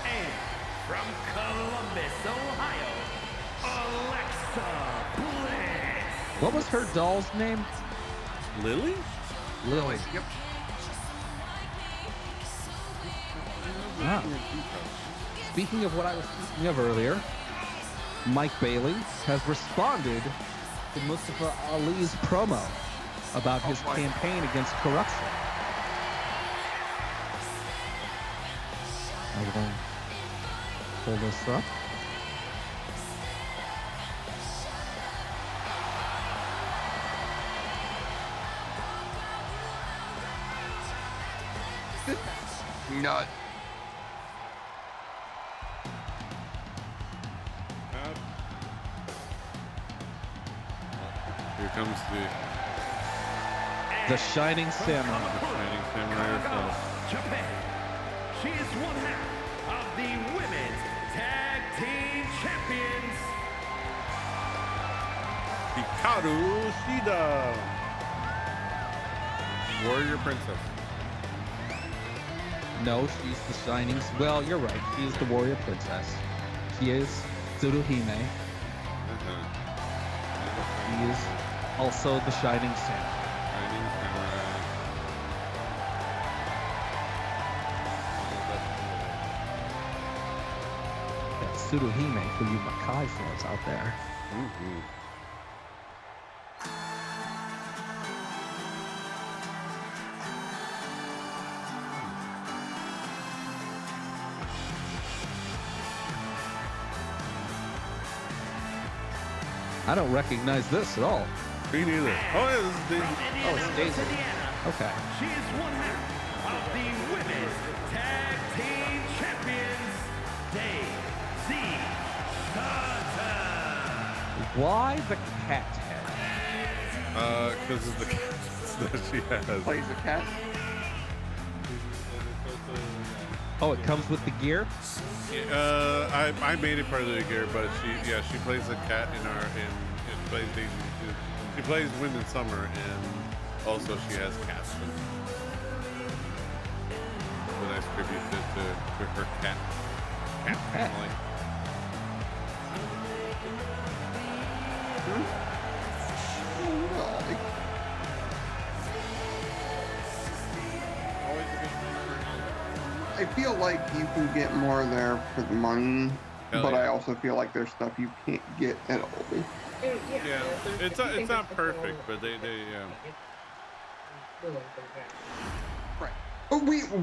And from Columbus, Ohio, Alexa Bliss. What was her doll's name? Lily? Lily. Yep. Wow. Speaking of what I was speaking of earlier, Mike Bailey has responded to Mustafa Ali's promo about his boy. campaign against corruption. I'm going to pull this up. Nut. Here comes The Shining Samurai. the Shining Samurai herself. Japan. She is one half of the Women's Tag Team Champions. Hikaru Shida. Warrior Princess. No, she's the Shining. Well, you're right. She is the Warrior Princess. She is Tsuruhime. She is also the Shining Samurai. Shining Samurai. That's Tsuruhime for you Makai fans out there. I don't recognize this at all. Me neither. Oh, yeah, this is Daisy. Oh, it's Daisy. Indiana. Okay. She is one half of the Women's Tag Team Champions. Daisy Sutton. Why the cat head? Because of the cats that she has. Plays a cat. Oh, it comes with the gear? I made it part of the gear, but she plays a cat in plays Daisy. She plays Wind and Summer, and also she has cats. A nice tribute to her cat family. Always a good thing for I feel like you can get more there for the money, Hell but yeah. I also feel like there's stuff you can't get at all. Yeah, Yeah, if it's you think there's not something perfect, wrong but with they it, yeah. it's willing to pay. Right. But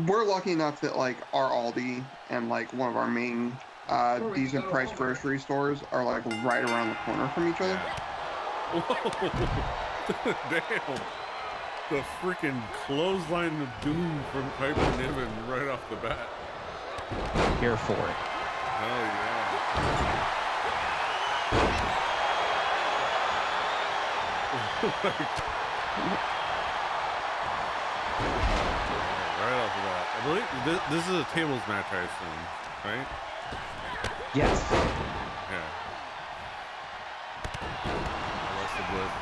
we're lucky enough that like our Aldi and like one of our main Or we decent go to price Walmart. grocery stores are like right around the corner from each other. Yeah. Whoa. Damn. The freaking clothesline of doom from Piper Niven right off the bat. Here for it. Hell yeah. Right off the bat. I believe this is a tables match, I assume, right? Yes. Yeah. Alexa Bliss.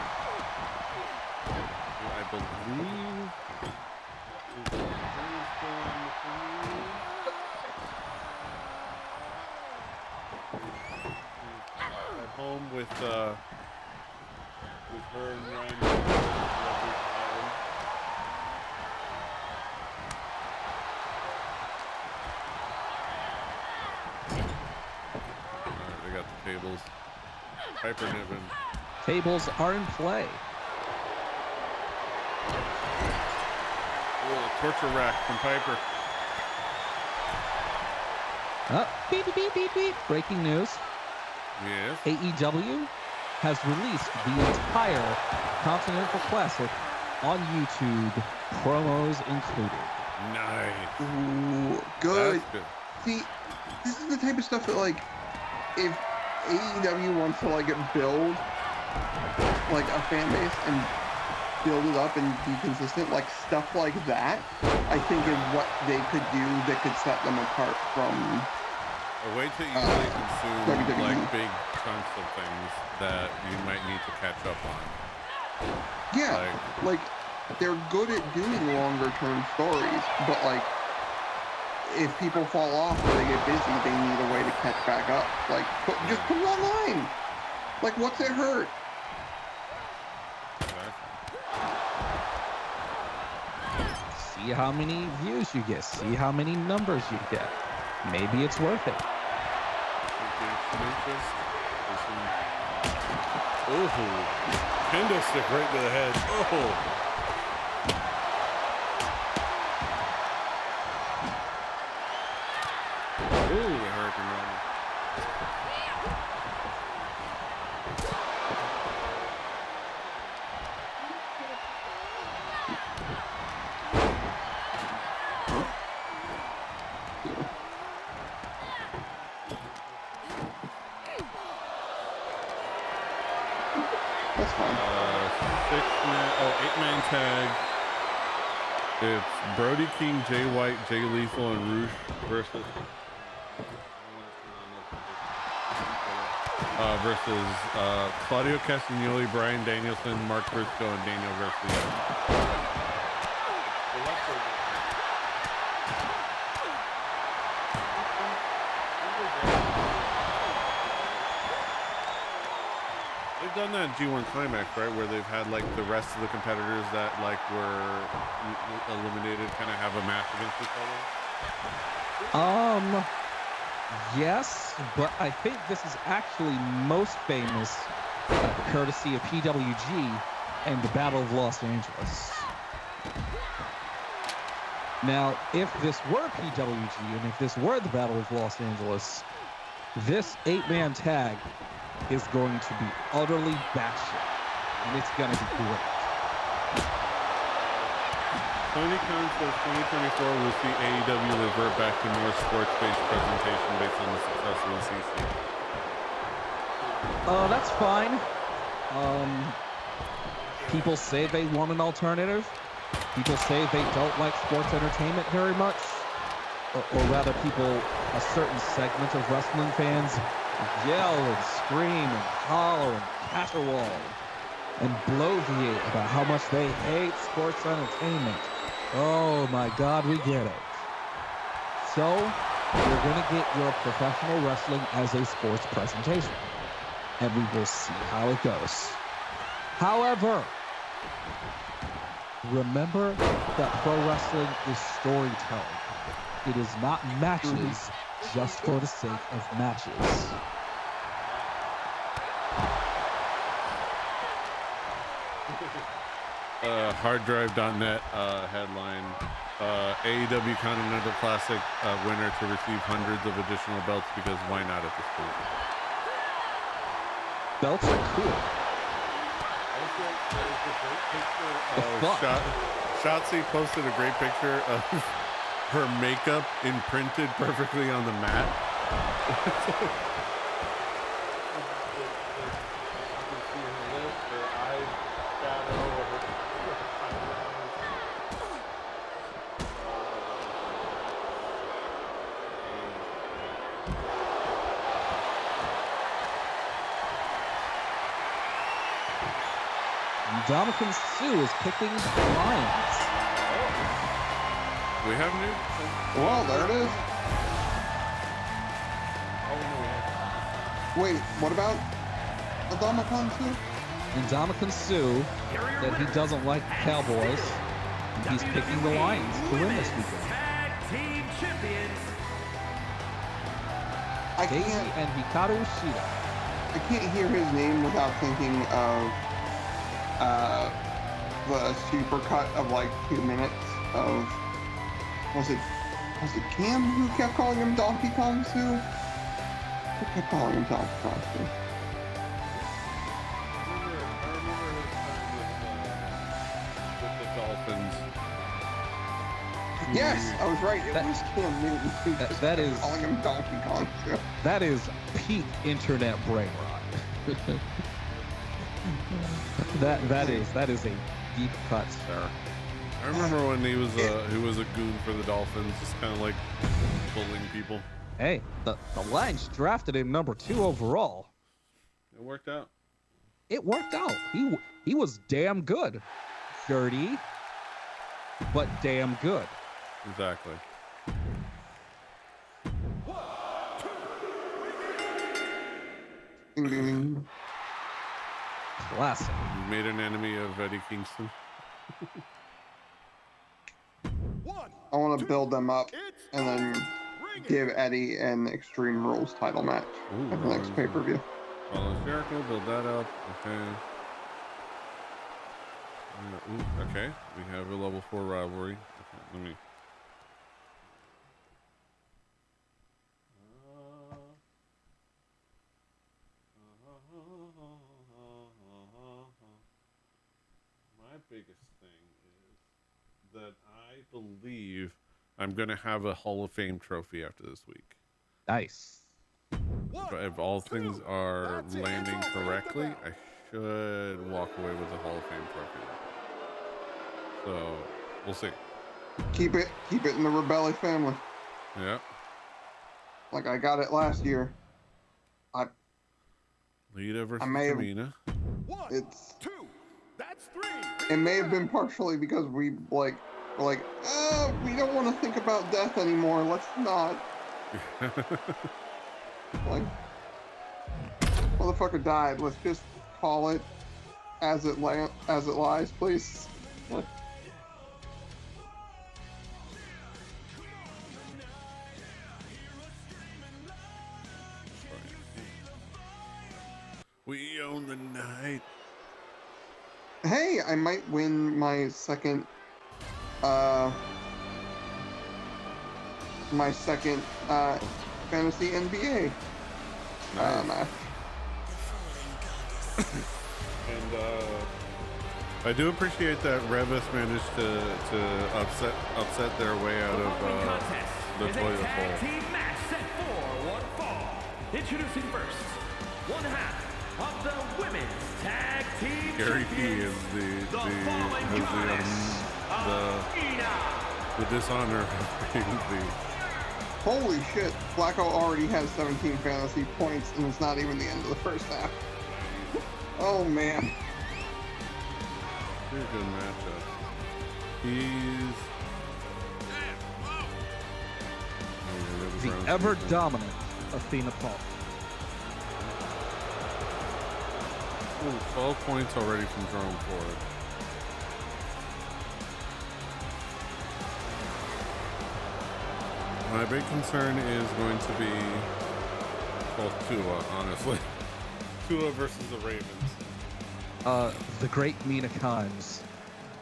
I believe. At home with her and Ryan. Alright, they got the tables. Piper Niven. Tables are in play. Oh, torture rack from Piper. Beep, beep, beep, beep, beep. Breaking news. Yes. AEW has released the entire Continental Classic on YouTube, promos included. Nice. Ooh, good. That's good. See, this is the type of stuff that like, if AEW wants to like build like a fan base and build it up and be consistent, like stuff like that, I think is what they could do that could set them apart from A way to easily consume WWE. like big chunks of things that you might need to catch up on. Yeah, like they're good at doing longer term stories, but like if people fall off or they get busy, they need a way to catch back up. Like just put it online. Like what's it hurt? See how many views you get. See how many numbers you get. Maybe it's worth it. Oh, kendo stick right to the head. Oh. Ooh, the Hurricane Run. That's fine. 8-man tag. It's Brody King, Jay White, Jay Lethal, and Roosh versus Claudio Castagnoli, Brian Danielson, Mark Briscoe, and Daniel Garcia. They've done that in G1 Climax, right? Where they've had like the rest of the competitors that like were eliminated kind of have a match against each other. Yes, but I think this is actually most famous courtesy of PWG and the Battle of Los Angeles. Now, if this were PWG and if this were the Battle of Los Angeles, this 8-man tag is going to be utterly batshit, and it's going to be great. Tony Khan says 2024 will see AEW revert back to more sports-based presentation based on the success of the CC. That's fine. People say they want an alternative. People say they don't like sports entertainment very much. Or rather, a certain segment of wrestling fans yell and scream and holler and caterwaul and bloviate about how much they hate sports entertainment. Oh my God, we get it. So, you're going to get your professional wrestling as a sports presentation. And we will see how it goes. However, remember that pro wrestling is storytelling. It is not matches just for the sake of matches. Harddrive.net headline. AEW Continental Classic winner to receive hundreds of additional belts because why not at this point? Belts are cool. Shotzi posted a great picture of her makeup imprinted perfectly on the mat. Dominican Sue is picking Lions. We have new. Well, there it is. Wait, what about Dominican Sue? And Dominican Sue that he doesn't like the Cowboys. And he's picking the Lions to win this weekend. Tag Team Champions. Daisy and Hikaru Shida. I can't hear his name without thinking of the supercut of like 2 minutes of was it Cam who kept calling him Donkey Kong Sue? Who kept calling him Donkey Kong Sue? I remember his time with the Dolphins. Yes, I was right. It was Cam Newton. Who just that kept is- calling him Donkey Kong Sue. That is peak internet brain rot. that is a deep cut, sir. I remember when he was a goon for the Dolphins, just kind of like bullying people. Hey, the Lions drafted him number 2 overall. It worked out. It worked out. He was damn good. Dirty, but damn good. Exactly. Ding, ding, ding. Classic. You made an enemy of Eddie Kingston. I want to build them up and then give Eddie an Extreme Rules title match at the next pay-per-view. Rollins Jericho, build that up. Okay. Okay. We have a level 4 rivalry. Okay, let me. My biggest thing is that I believe I'm going to have a Hall of Fame trophy after this week. Nice. If all things are landing correctly, I should walk away with a Hall of Fame trophy. So, we'll see. Keep it in the Rebelli family. Yeah. Like I got it last year. Lita versus I may have- Tamina. It's 2. That's 3. it may have been partially because we we don't want to think about death anymore. Let's not. Like, motherfucker died. Let's just call it as it lies, please. Like, We own the night. hey, I might win my second fantasy NBA match. And I do appreciate that Revis managed to upset their way out of the toilet tag bowl. team match set for one fall. Introducing first, one half of the women's tag team Gary P champions, is the fallen goddess the dishonor of being the. Holy shit, Flacco already has 17 fantasy points and it's not even the end of the first half. Oh man. Pretty good matchup. He's The ever dominant Athena Paul. Ooh, 12 points already from Jerome Ford. My big concern is going to be, well, Tua, honestly. Tua versus the Ravens. The great Mina Kimes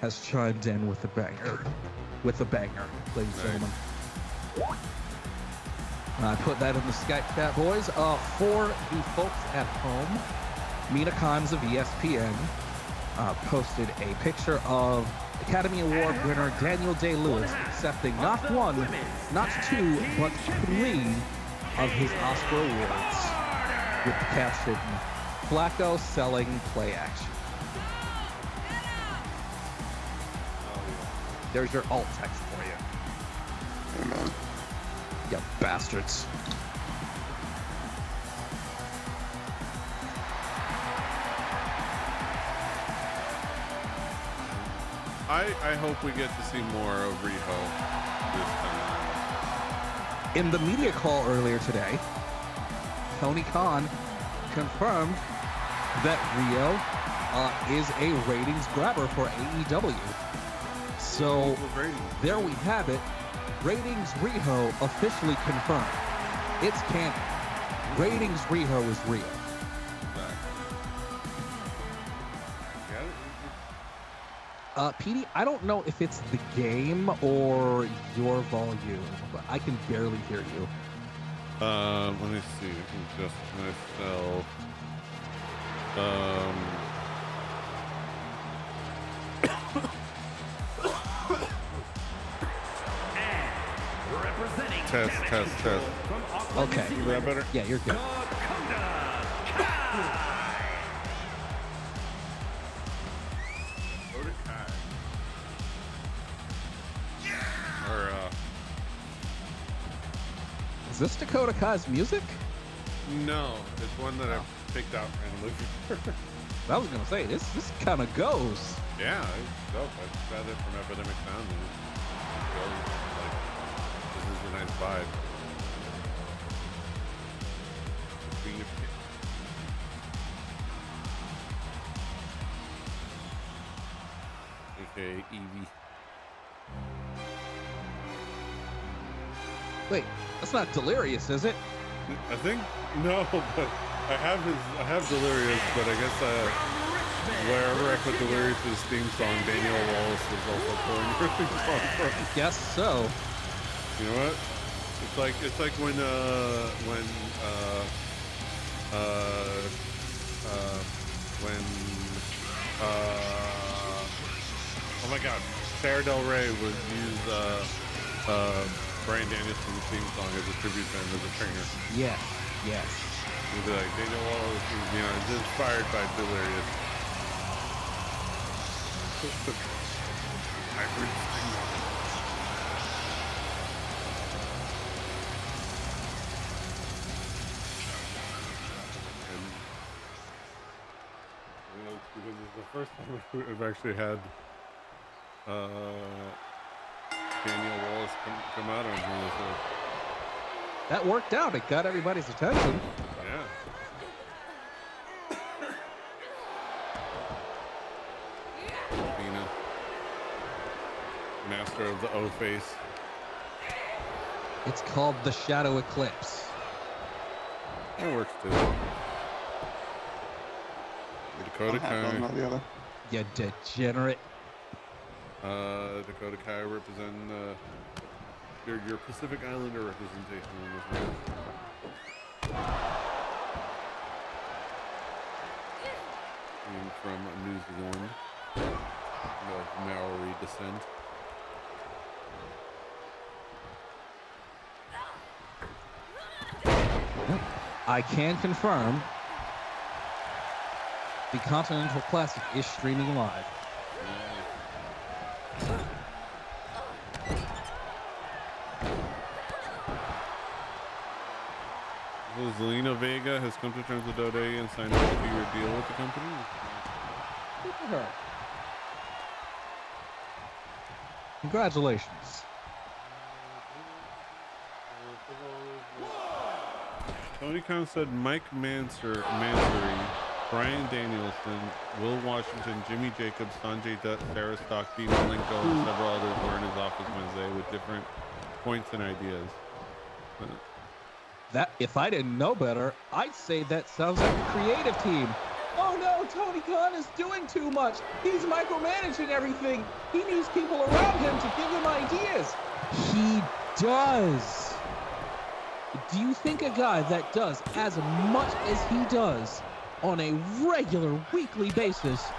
has chimed in with a banger. Ladies and gentlemen. I put that in the Skype chat, boys. For the folks at home, Mina Kimes of ESPN posted a picture of Academy Award winner Daniel Day-Lewis accepting not one, not two, but 3 of his Oscar awards with the caption, Flacco selling play action. There's your alt text for you. Amen. You bastards. I hope we get to see more of Riho this time. In the media call earlier today, Tony Khan confirmed that Rio is a ratings grabber for AEW. So there we have it. Ratings Riho officially confirmed. It's canon. Ratings Riho is real. PD, I don't know if it's the game or your volume, but I can barely hear you. Let me see. I can adjust myself. Test. Okay. Is that better? Yeah, you're good. Is this Dakota Kai's music? No, it's one that I've picked out randomly. I was gonna say this kind of goes. Yeah, it's dope. I've got it from Epidemic Sound. And it goes, like, this is a nice vibe. Being a kid. AKA Evie. Wait, that's not Delirious, is it? I think no, but I have Delirious, but I guess wherever I put Delirious' theme song, Daniel Wallace is also pulling her theme song from. Guess so. You know what? It's like when oh my God, Sarah Del Rey would use Bryan Danielson's theme song as a tribute to him as a trainer. Yes. He'd be like, Daniel Wallace is, is inspired by Delirious. I heard because it's the first time we've actually had Daniel Wallace come out on here. So. That worked out. It got everybody's attention. Yeah. Athena. Master of the O-face. It's called the Shadow Eclipse. That works too. Dakota Kai. Not the other. You degenerate. Dakota Kai represent your Pacific Islander representation in this match. Being from New Zealand, of Maori descent. I can confirm the Continental Classic is streaming live. Zelina Vega has come to terms with Dode and signed a 2-year deal with the company. Good for her. Congratulations. Tony Khan said Mike Mansory, Bryan Danielson, Will Washington, Jimmy Jacobs, Sanjay Dutt, Sarah Stock, Dean Malenko, and several others were in his office Wednesday with different points and ideas. if I didn't know better, I'd say that sounds like a creative team. Oh no, Tony Khan is doing too much. He's micromanaging everything. He needs people around him to give him ideas. He does. Do you think a guy that does as much as he does on a regular weekly basis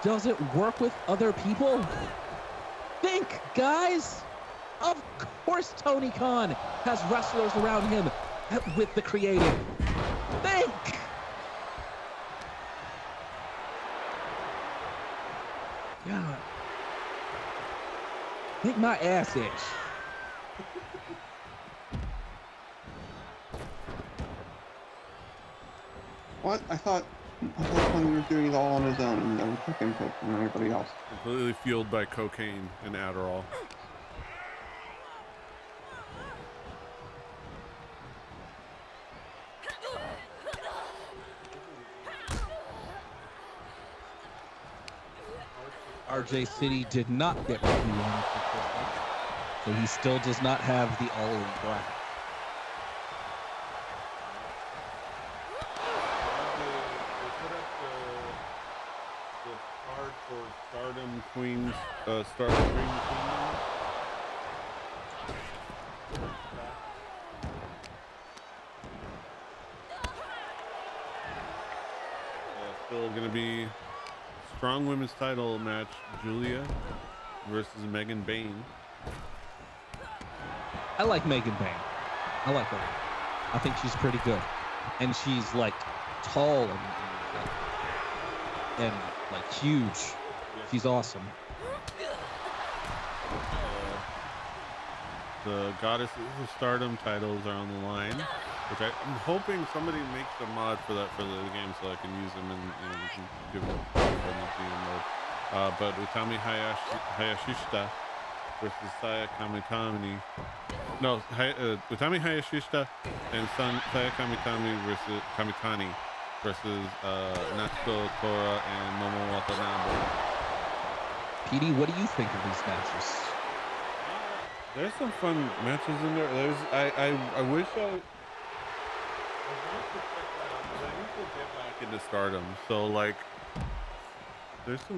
doesn't work with other people? Think, guys. Of course Tony Khan has wrestlers around him with the creative. Think. God. Make my ass itch. What? I thought Tony was doing it all on his own and no took input from anybody else. Completely fueled by cocaine and Adderall. RJ City did not get what he wanted for Christmas, so he still does not have the all-in bracket. The card for Stardom Queens, Stardom Queen Kingdom. Still gonna be strong women's title match, Julia versus Megan Bain. I like Megan Bain. I like her. I think she's pretty good, and she's like tall and like huge. She's awesome. The Goddesses of Stardom titles are on the line, which I'm hoping somebody makes a mod for that for the game so I can use them and we can give them in the GM mode. But Utami Hayashishita versus Saya Kamitani. No, Utami Hayashishita and Saya Kamitani versus Natsuko Tora and Momo Watanabe. PD, what do you think of these matches? There's some fun matches in there. I wish I need to get back into Stardom. So like, there's a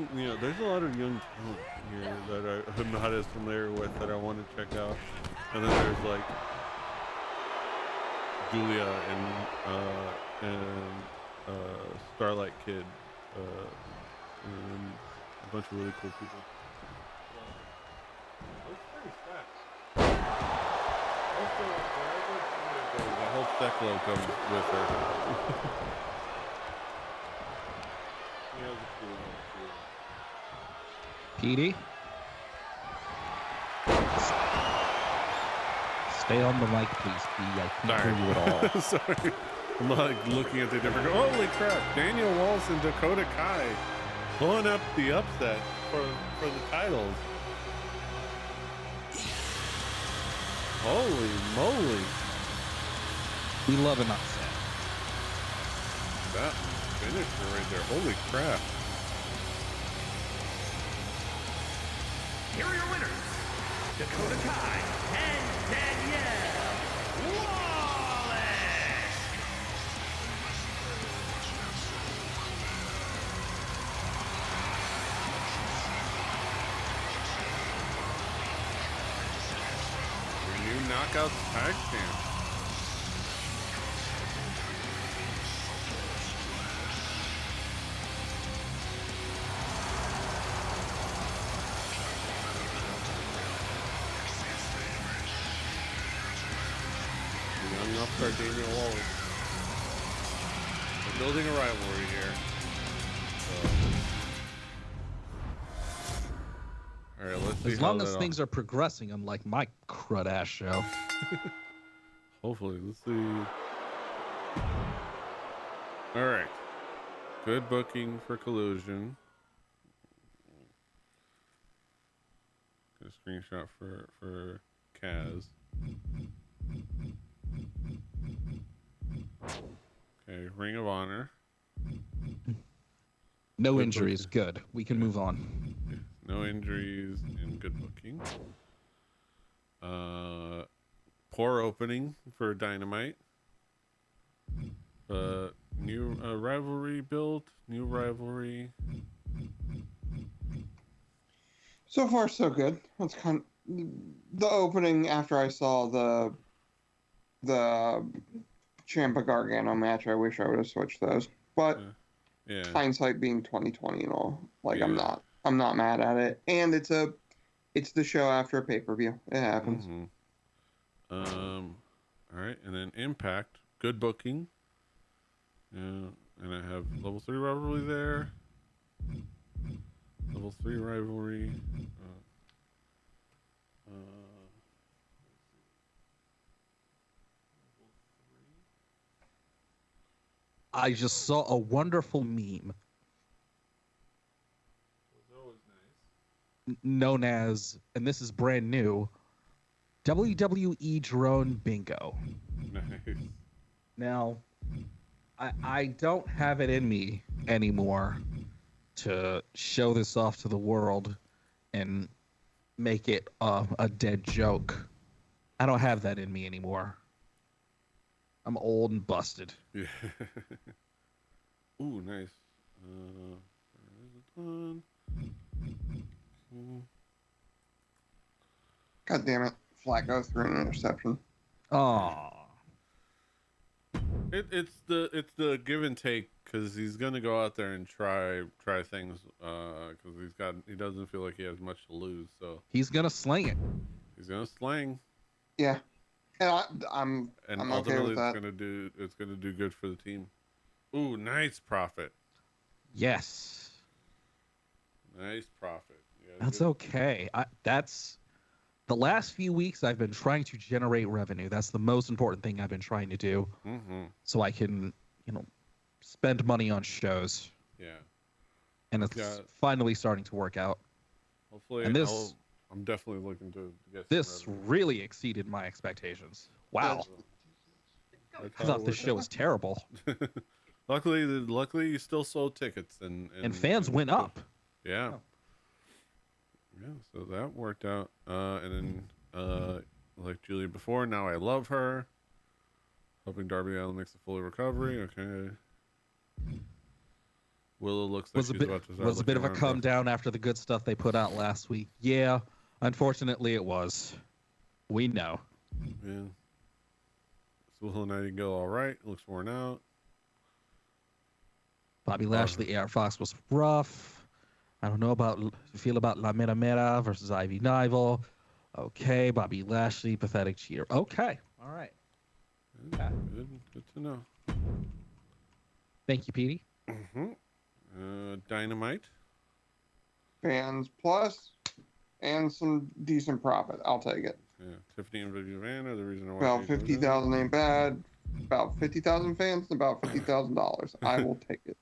lot of young talent here that I'm not as familiar with that I want to check out. And then there's like Julia and Starlight Kid, and a bunch of really cool people. Looks pretty stacked. Also, wherever she goes, I hope Thekla comes with her. He has a cool one, too. PD? Stay on the mic, please, PD. I can't hear you at all. Sorry. I'm like looking at the different. Holy crap! Daniel Walsh and Dakota Kai pulling up the upset for the titles. Holy moly! We love an upset. That finisher right there. Holy crap! Here are your winners, Dakota Kai and Danielle Wallace. Your new Knockouts tag champ. Young upstart Daniel Wallace. We're building a rivalry here. All right, let's see. As long as things are progressing, unlike my crud ass show. Hopefully, let's see. All right, good booking for Collusion. Get a screenshot for Kaz. Okay, Ring of Honor. No Good injuries. booking. Good. We can move on. No injuries and good booking. Poor opening for Dynamite. New rivalry built. New rivalry. So far, so good. That's kind of the opening after I saw the Ciampa Gargano match. I wish I would have switched those, but Yeah. hindsight being 2020 and all, like Yeah. I'm not mad at it. And it's the show after a pay-per-view. It happens. All right, and then Impact, good booking. And I have level 3 rivalry there. Level 3 rivalry. I just saw a wonderful meme known as, and this is brand new, WWE Drone Bingo. Nice. Now, I don't have it in me anymore to show this off to the world and make it a dead joke. I don't have that in me anymore. I'm old and busted. Yeah. Ooh, nice. Where is it done? God damn it. Flacco threw an interception. Oh, It's the give and take because he's gonna go out there and try things because he doesn't feel like he has much to lose, so he's gonna sling it. he's gonna slang, Yeah. And I'm okay ultimately with that. it's gonna do good for the team. Ooh, nice profit. Yes, Nice profit. Yeah, that's good. okay. That's the last few weeks I've been trying to generate revenue. That's the most important thing I've been trying to do, so I can, spend money on shows. Yeah. And it's finally starting to work out. Hopefully, and this I'm definitely looking to get this some revenue. really exceeded my expectations. Wow. I thought this show was terrible. Luckily, you still sold tickets and fans went up. Yeah. Yeah, so that worked out. And then, like Julia before, now I love her. Hoping Darby Allin makes a fully recovery. Okay. Willow looks like she's about to start was a bit of a looking come around down after the good stuff they put out last week. Yeah, unfortunately it was. We know. Yeah. So Willow Nightingale, all right. Looks worn out. Bobby Lashley, AR Fox was rough. I don't know feel about La Mera Mera versus Ivy Nival. Okay, Bobby Lashley, pathetic cheater. Okay, all right. Good to know. Thank you, Petey. Dynamite. Fans plus and some decent profit. I'll take it. Yeah, Tiffany and Vivian Van are the reason I About 50,000 ain't bad. About 50,000 fans, about $50,000. I will take it.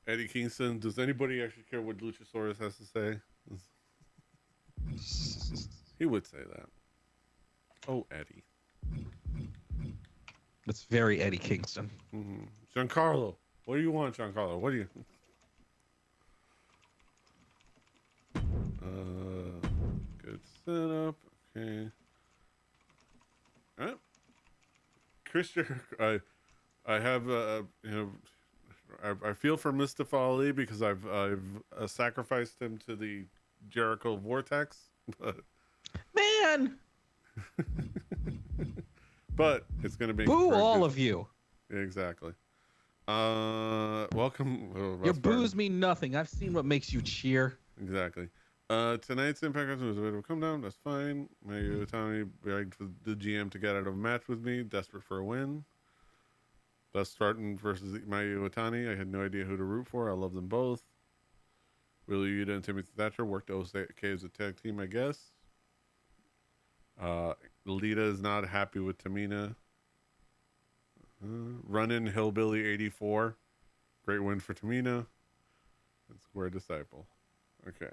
Eddie Kingston. Does anybody actually care what Luchasaurus has to say? He would say that. Oh, Eddie. That's very Eddie Kingston. Giancarlo. What do you want, Giancarlo? What do you... Good setup. Okay. All right. Chris Jericho. I have I feel for Mustafa Ali because I've sacrificed him to the Jericho vortex, but Man, but it's gonna be boo all of you. Exactly. Welcome. Your boos mean nothing. I've seen what makes you cheer. Exactly. Tonight's Impact was a bit of a come down. That's fine. Mayu Itami begged for the GM to get out of a match with me, desperate for a win. Best starting versus Mayu Itani. I had no idea who to root for. I love them both. Willie Yuta and Timothy Thatcher worked OK as a tag team, I guess. Lita is not happy with Tamina. Run-in Hillbilly 84. Great win for Tamina. And Square Disciple. Okay.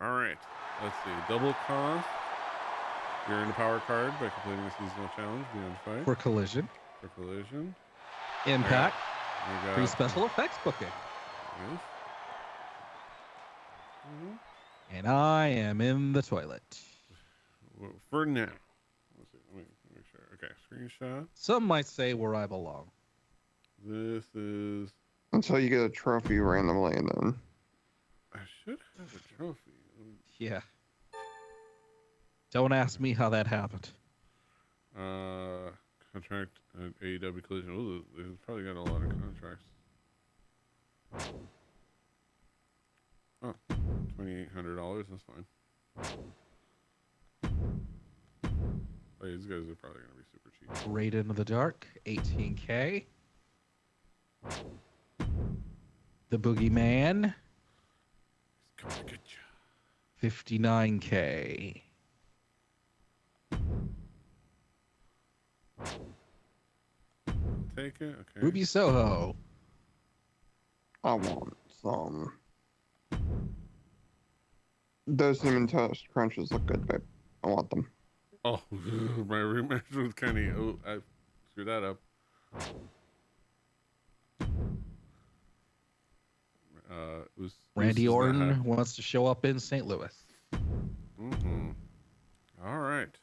All right. Let's see. Double cost. You're in a power card by completing a seasonal challenge beyond fight. For Collision. For Collision. Impact. We got Free special effects booking. Yes. And I am in the toilet. Well, for now. Let's see. Let me make sure. Okay, screenshot. Some might say where I belong. This is. Until you get a trophy randomly, and then. I should have a trophy. Yeah. Don't ask me how that happened. Contract at AEW Collision. Oh, they've probably got a lot of contracts. Oh, $2,800. That's fine. Oh, these guys are probably gonna be super cheap. Raid into the Dark, 18K. The Boogeyman, He's coming to get you. 59K. Take it. Okay. Ruby Soho, I want some. Those cinnamon toast crunches look good, babe. I want them. Oh, my rematch with Kenny. Oh, I screwed that up. Randy Orton wants to show up in St. Louis. Mm-hmm. All right.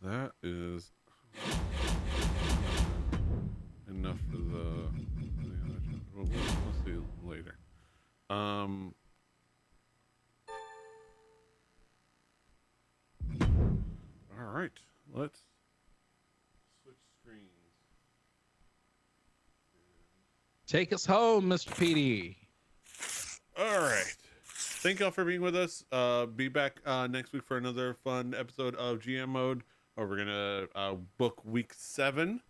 That is enough for the other. We'll see later. All right. Let's switch screens. Take us home, Mr. PD. All right. Thank y'all for being with us. Be back next week for another fun episode of GM Mode. We're gonna book week 7.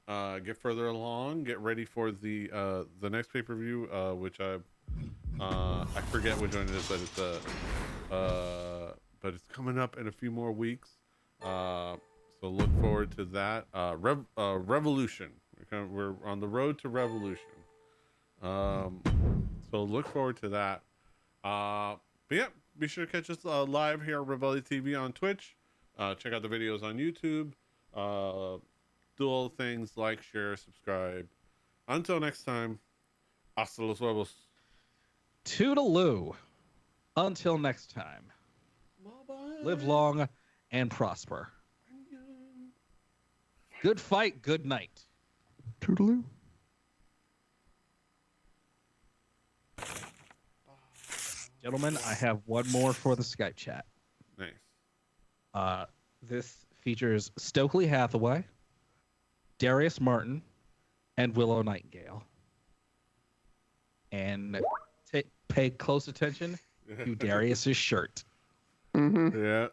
Get further along. Get ready for the next pay-per-view, which I forget which one it is, but it's coming up in a few more weeks. So look forward to that. Revolution. We're on the road to Revolution. So look forward to that. But yeah, be sure to catch us live here at Revelli TV on Twitch. Check out the videos on YouTube. Do all the things, like, share, subscribe. Until next time, hasta los huevos. Toodaloo. Until next time. Bye-bye. Live long and prosper. Good fight, good night. Toodaloo. Gentlemen, I have one more for the Skype chat. Nice. This features Stokely Hathaway, Darius Martin, and Willow Nightingale. And pay close attention to Darius's shirt. Mm-hmm. Yeah.